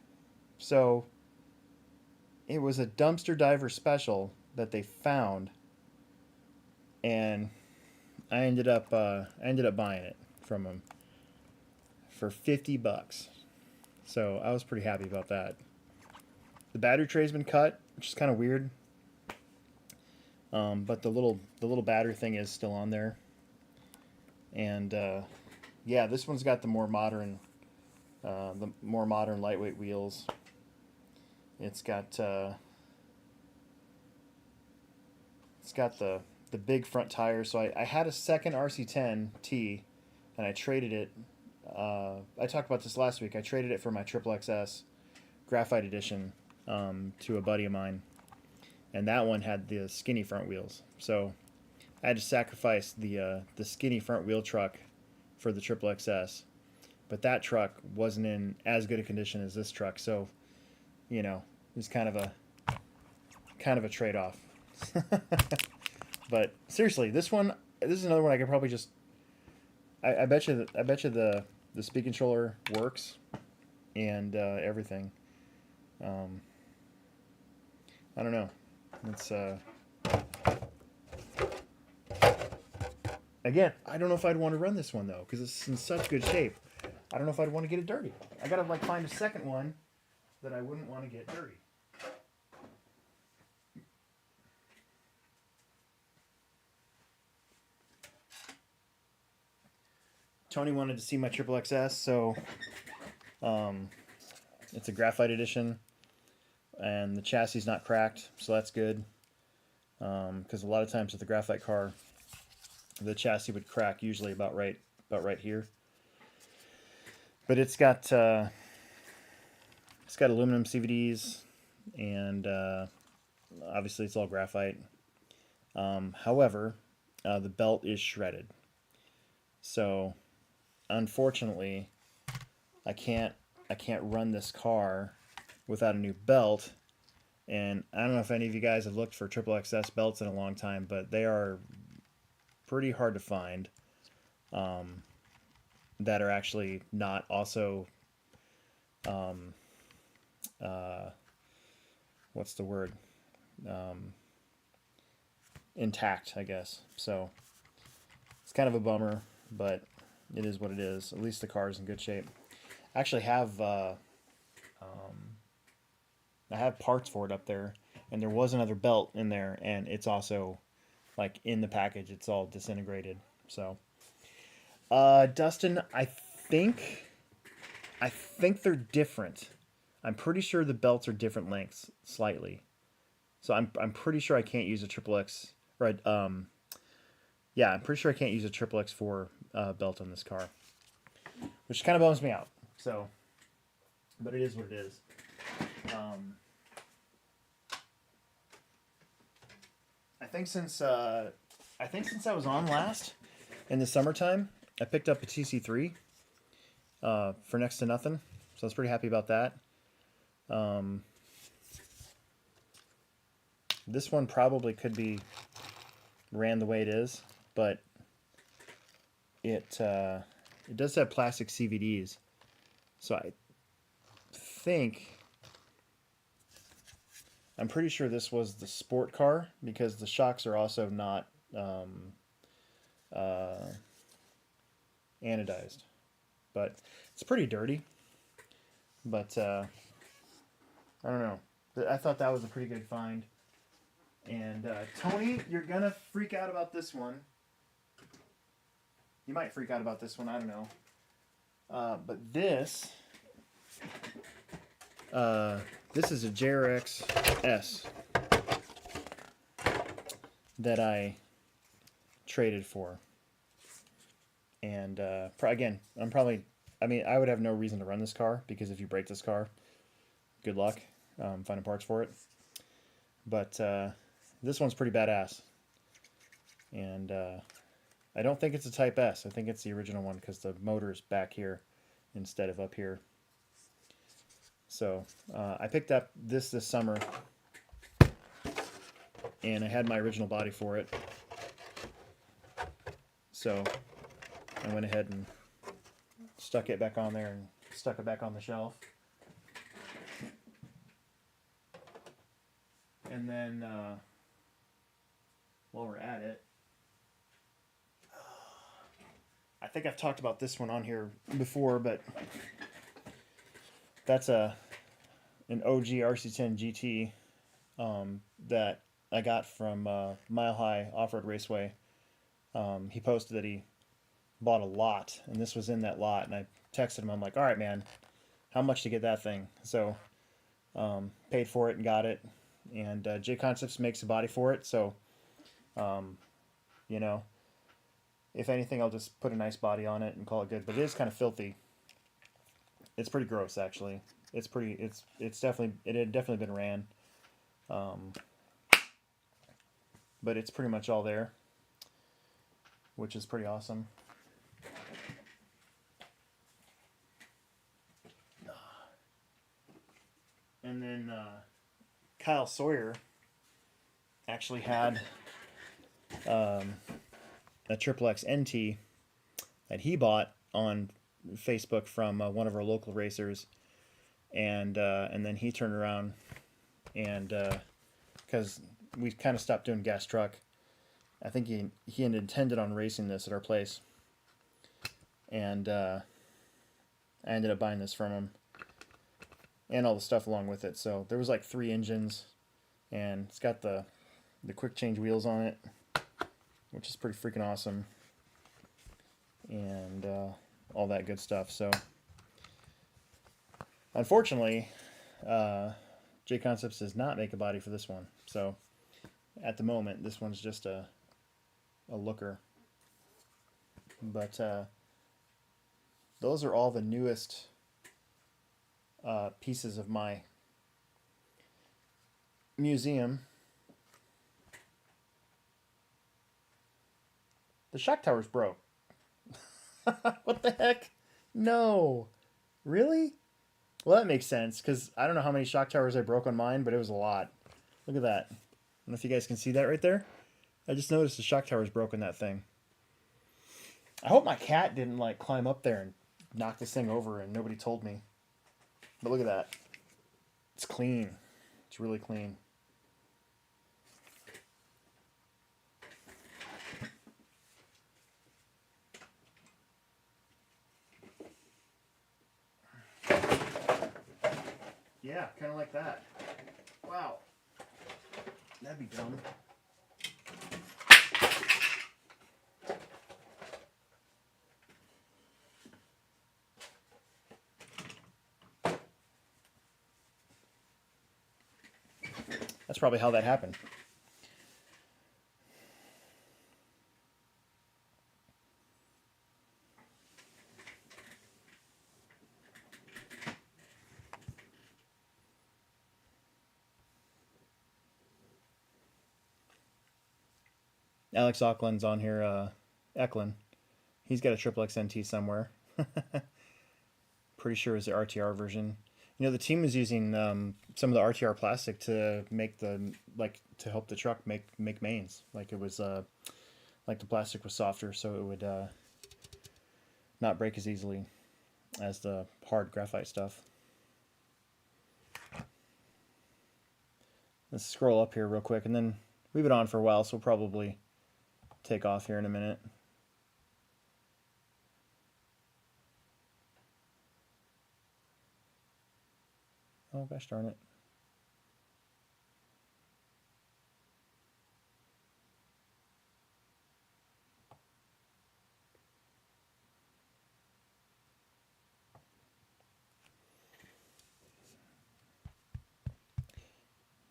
So it was a dumpster diver special that they found, and I ended up buying it from him for $50. So I was pretty happy about that. The battery tray's been cut, which is kind of weird. But the little battery thing is still on there. And yeah, this one's got the more modern lightweight wheels. It's got the big front tires. So I had a second RC10T, and I traded it. I talked about this last week. I traded it for my XXS Graphite Edition to a buddy of mine, and that one had the skinny front wheels. So I had to sacrifice the skinny front wheel truck for the XXS, but that truck wasn't in as good a condition as this truck. So, you know, it was kind of a trade-off. But seriously, this is another one I could probably just. I bet you the speed controller works, and everything. I don't know. It's again, I don't know if I'd want to run this one though, because it's in such good shape. I don't know if I'd want to get it dirty. I gotta find a second one that I wouldn't want to get dirty. Tony wanted to see my XXS, so it's a Graphite Edition, and the chassis is not cracked, so that's good. Because a lot of times with the graphite car, the chassis would crack usually about right here. But it's got aluminum CVDs, and obviously it's all graphite. However, the belt is shredded. So unfortunately, I can't run this car without a new belt. And I don't know if any of you guys have looked for triple XS belts in a long time, but they are pretty hard to find. That are actually not also what's the word? Intact, I guess. So it's kind of a bummer, but it is what it is. At least the car is in good shape. I actually have I have parts for it up there, and there was another belt in there, and it's also like in the package. It's all disintegrated. So, Dustin, I think they're different. I'm pretty sure the belts are different lengths slightly. So I'm pretty sure I can't use a triple X. Right. Yeah, I'm pretty sure I can't use a triple X4 belt on this car, which kind of bums me out. So, but it is what it is. I think since I was on last in the summertime, I picked up a TC3 for next to nothing. So I was pretty happy about that. This one probably could be ran the way it is, but it does have plastic CVDs. So I'm pretty sure this was the sport car, because the shocks are also not anodized. But it's pretty dirty. But I don't know. I thought that was a pretty good find. And Tony, you're gonna freak out about this one. You might freak out about this one. I don't know. But this is a JRX S that I traded for. And again, I would have no reason to run this car, because if you break this car, good luck finding parts for it. But this one's pretty badass. And I don't think it's a Type S. I think it's the original one, because the motor's back here instead of up here. So I picked up this summer, and I had my original body for it. So I went ahead and stuck it back on there and stuck it back on the shelf. And then while we're at it, I think I've talked about this one on here before, but that's an OG RC10 GT that I got from Mile High Off-Road Raceway. He posted that he bought a lot, and this was in that lot, and I texted him. I'm like, all right, man, how much to get that thing? So paid for it and got it, and J Concepts makes a body for it, so you know, if anything, I'll just put a nice body on it and call it good. But it is kind of filthy. It's pretty gross, actually. It had definitely been ran, but it's pretty much all there, which is pretty awesome. And then Kyle Sawyer actually had a Triple X NT that he bought on Facebook from one of our local racers, and then he turned around and because we kind of stopped doing gas truck, I think he had intended on racing this at our place, and I ended up buying this from him and all the stuff along with it. So there was like 3 engines, and it's got the quick change wheels on it, which is pretty freaking awesome, and all that good stuff. So unfortunately, J Concepts does not make a body for this one. So at the moment, this one's just a looker. But those are all the newest pieces of my museum. The shock tower's broke. What the heck? No. Really? Well, that makes sense, because I don't know how many shock towers I broke on mine, but it was a lot. Look at that. I don't know if you guys can see that right there. I just noticed the shock tower's broken that thing. I hope my cat didn't, like, climb up there and knock this thing over and nobody told me. But look at that. It's clean. It's really clean. Yeah, kind of like that. Wow. That'd be dumb. That's probably how that happened. Alex Eklund's on here. Eklund. He's got a triple XNT somewhere. Pretty sure it's the RTR version. You know, the team is using some of the RTR plastic to make the, like, to help the truck make mains. Like, it was like the plastic was softer, so it would not break as easily as the hard graphite stuff. Let's scroll up here real quick and then leave it on for a while, so we'll probably take off here in a minute. Oh, gosh darn it.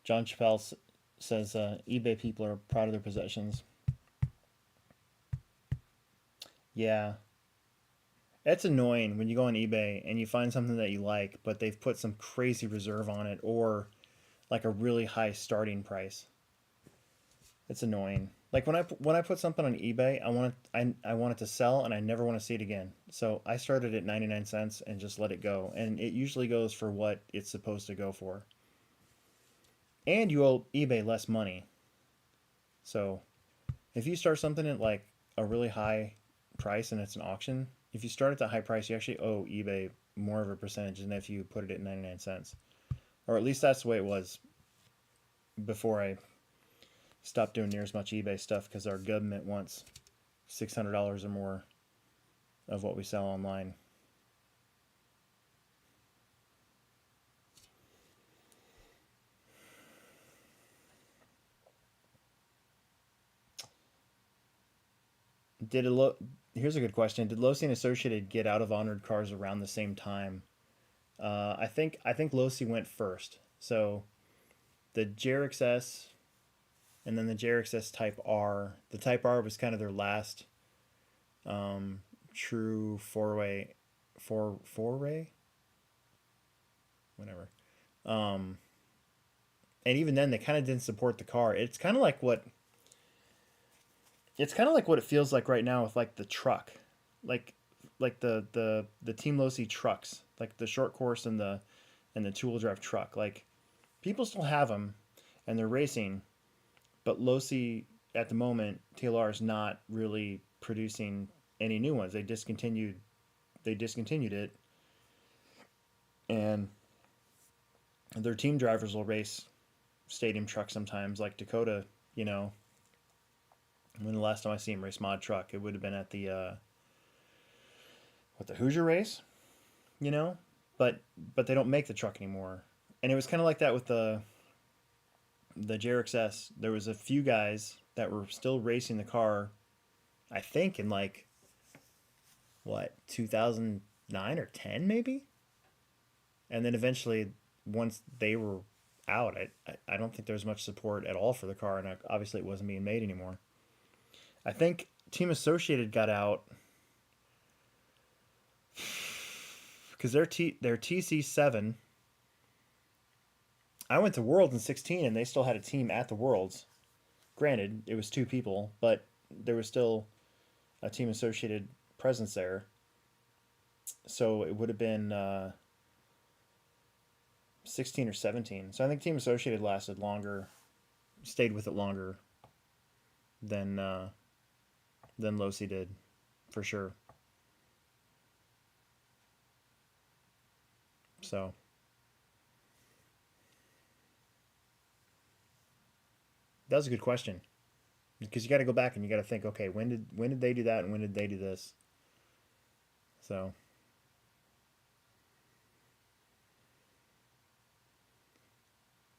John Chappelle says eBay people are proud of their possessions. Yeah. It's annoying when you go on eBay and you find something that you like, but they've put some crazy reserve on it or like a really high starting price. It's annoying. Like when I put something on eBay, I want it to sell and I never want to see it again. So I started at 99 cents and just let it go, and it usually goes for what it's supposed to go for. And you owe eBay less money. So if you start something at like a really high price and it's an auction, if you start at the high price, you actually owe eBay more of a percentage than if you put it at 99 cents. Or at least that's the way it was before I stopped doing near as much eBay stuff, because our government wants $600 or more of what we sell online. Here's a good question. Did Losi and Associated get out of Honored cars around the same time? I think Losi went first. So the JRX S and then the JRX S Type R. The Type R was kind of their last true four-way, whatever. And even then, they kind of didn't support the car. It's kind of like what it feels like right now with like the truck, like the Team Losi trucks, like the short course and the two-wheel drive truck. Like, people still have them, and they're racing, but Losi at the moment, TLR is not really producing any new ones. They discontinued it, and their team drivers will race stadium trucks sometimes, like Dakota. You know, when the last time I see him race mod truck, it would have been at the the Hoosier race, you know, but they don't make the truck anymore. And it was kind of like that with the JRX S. There was a few guys that were still racing the car, I think in like what, 2009 or 10 maybe, and then eventually once they were out, I don't think there was much support at all for the car, and obviously it wasn't being made anymore. I think Team Associated got out because their TC7. I went to Worlds in 16 and they still had a team at the Worlds. Granted, it was two people, but there was still a Team Associated presence there. So it would have been 16 or 17. So I think Team Associated lasted longer, stayed with it longer than Losi did, for sure. So that was a good question, because you got to go back and you got to think, okay, when did they do that and when did they do this? So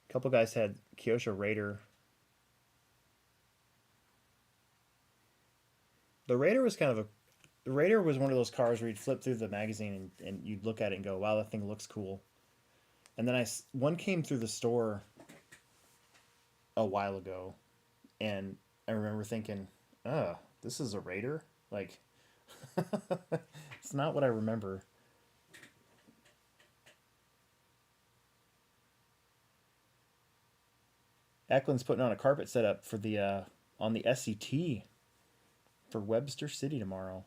a couple guys had Kyosho Raider. The Raider was kind of a the Raider was one of those cars where you'd flip through the magazine and you'd look at it and go, wow, that thing looks cool. And then one came through the store a while ago, and I remember thinking, oh, this is a Raider? Like, it's not what I remember. Eklund's putting on a carpet setup for the on the SCT for Webster City tomorrow.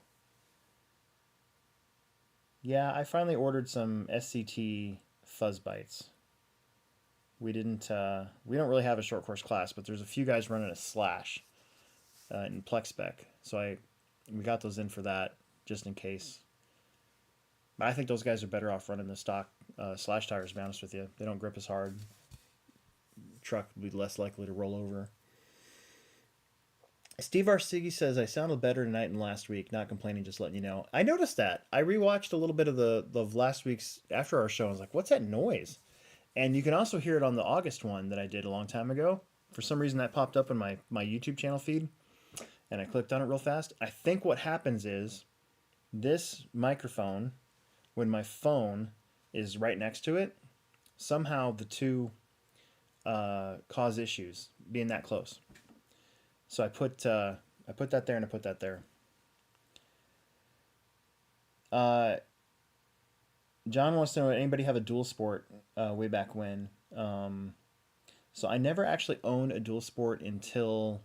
Yeah, I finally ordered some SCT fuzz bites. We don't really have a short course class, but there's a few guys running a slash in Plex spec, so we got those in for that just in case. But I think those guys are better off running the stock slash tires. To be honest with you, they don't grip as hard. The truck would be less likely to roll over. Steve Arsigi says, I sounded better tonight than last week. Not complaining, just letting you know. I noticed that. I rewatched a little bit of the last week's after our show. I was like, what's that noise? And you can also hear it on the August one that I did a long time ago. For some reason, that popped up in my YouTube channel feed, and I clicked on it real fast. I think what happens is this microphone, when my phone is right next to it, somehow the two cause issues being that close. So I put that there and I put that there. John wants to know, anybody have a dual sport way back when? So I never actually owned a dual sport until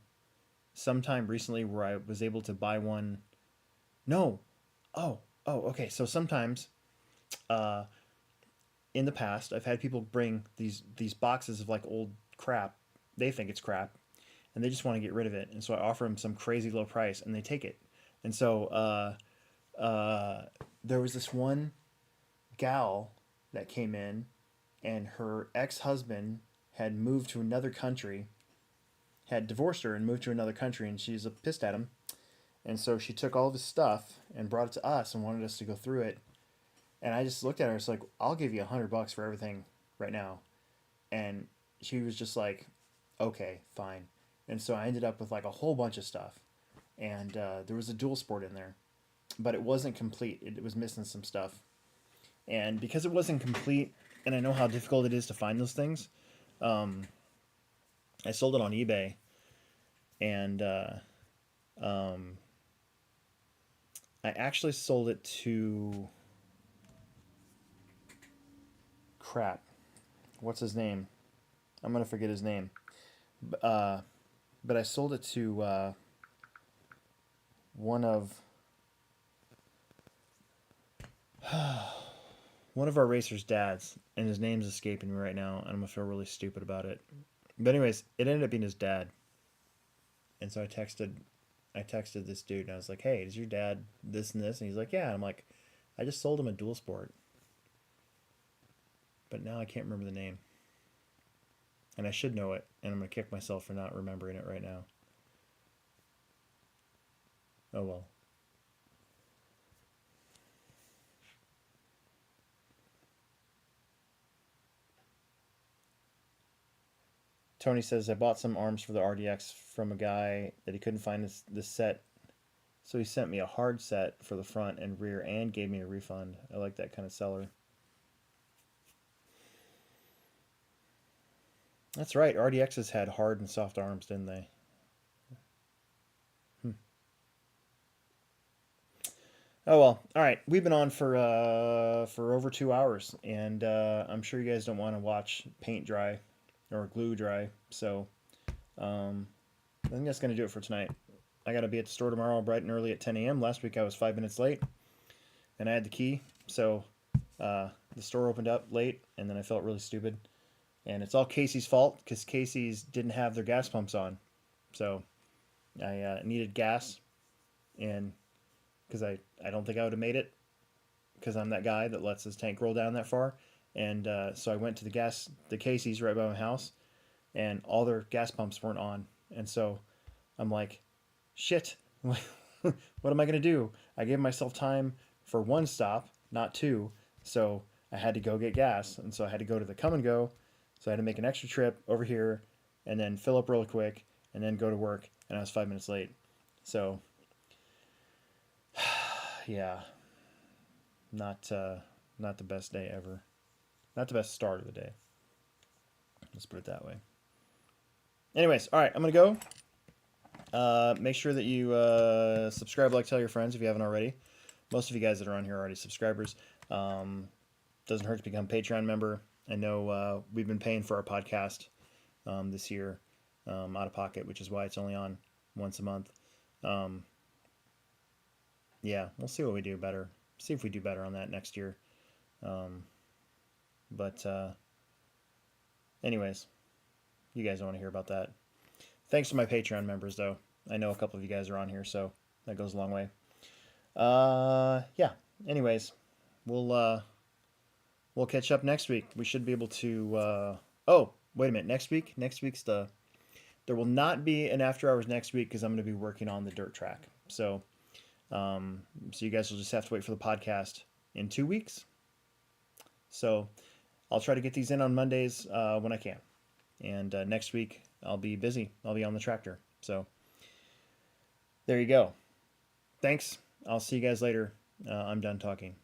sometime recently, where I was able to buy one. No. Oh, okay. So sometimes in the past, I've had people bring these boxes of like old crap. They think it's crap, and they just want to get rid of it. And so I offer them some crazy low price, and they take it. And so there was this one gal that came in, and her ex-husband had moved to another country, had divorced her and moved to another country, and she's pissed at him. And so she took all of his stuff and brought it to us and wanted us to go through it. And I just looked at her. It's like, I'll give you $100 for everything right now. And she was just like, okay, fine. And so I ended up with like a whole bunch of stuff. And there was a dual sport in there, but it wasn't complete. It was missing some stuff. And because it wasn't complete, and I know how difficult it is to find those things, I sold it on eBay. And I actually sold it to... Crap. What's his name? I'm going to forget his name. But I sold it to one of our racers' dads, and his name's escaping me right now, and I'm going to feel really stupid about it. But anyways, it ended up being his dad. And so I texted this dude, and I was like, hey, is your dad this and this? And he's like, yeah. And I'm like, I just sold him a dual sport. But now I can't remember the name. And I should know it, and I'm going to kick myself for not remembering it right now. Oh well. Tony says, I bought some arms for the RDX from a guy that he couldn't find this set. So he sent me a hard set for the front and rear and gave me a refund. I like that kind of seller. That's right. RDXs had hard and soft arms, didn't they? Oh well. All right. We've been on for over 2 hours, and I'm sure you guys don't want to watch paint dry or glue dry. So I think that's gonna do it for tonight. I got to be at the store tomorrow bright and early at 10 a.m. Last week I was 5 minutes late, and I had the key, so the store opened up late, and then I felt really stupid. And it's all Casey's fault because Casey's didn't have their gas pumps on, so I needed gas, and because I don't think I would have made it because I'm that guy that lets his tank roll down that far, and so I went to the Casey's right by my house, and all their gas pumps weren't on, and so I'm like, shit, what am I gonna do? I gave myself time for one stop, not two, so I had to go get gas, and so I had to go to the come and go, so I had to make an extra trip over here, and then fill up real quick, and then go to work, and I was 5 minutes late, so yeah, not not the best day ever, not the best start of the day. Let's put it that way. Anyways, all right, I'm gonna go. Make sure that you subscribe, like, tell your friends if you haven't already. Most of you guys that are on here are already subscribers. Doesn't hurt to become a Patreon member. I know we've been paying for our podcast this year out of pocket, which is why it's only on once a month. Yeah, we'll see what we do better. See if we do better on that next year. But anyways, you guys don't want to hear about that. Thanks to my Patreon members, though. I know a couple of you guys are on here, so that goes a long way. Yeah. Anyways, we'll catch up next week. We should be able to. Oh, wait a minute. Next week. Next week's There will not be an after hours next week because I'm going to be working on the dirt track. So you guys will just have to wait for the podcast in 2 weeks. So I'll try to get these in on Mondays when I can. And next week I'll be busy. I'll be on the tractor. So there you go. Thanks. I'll see you guys later. I'm done talking.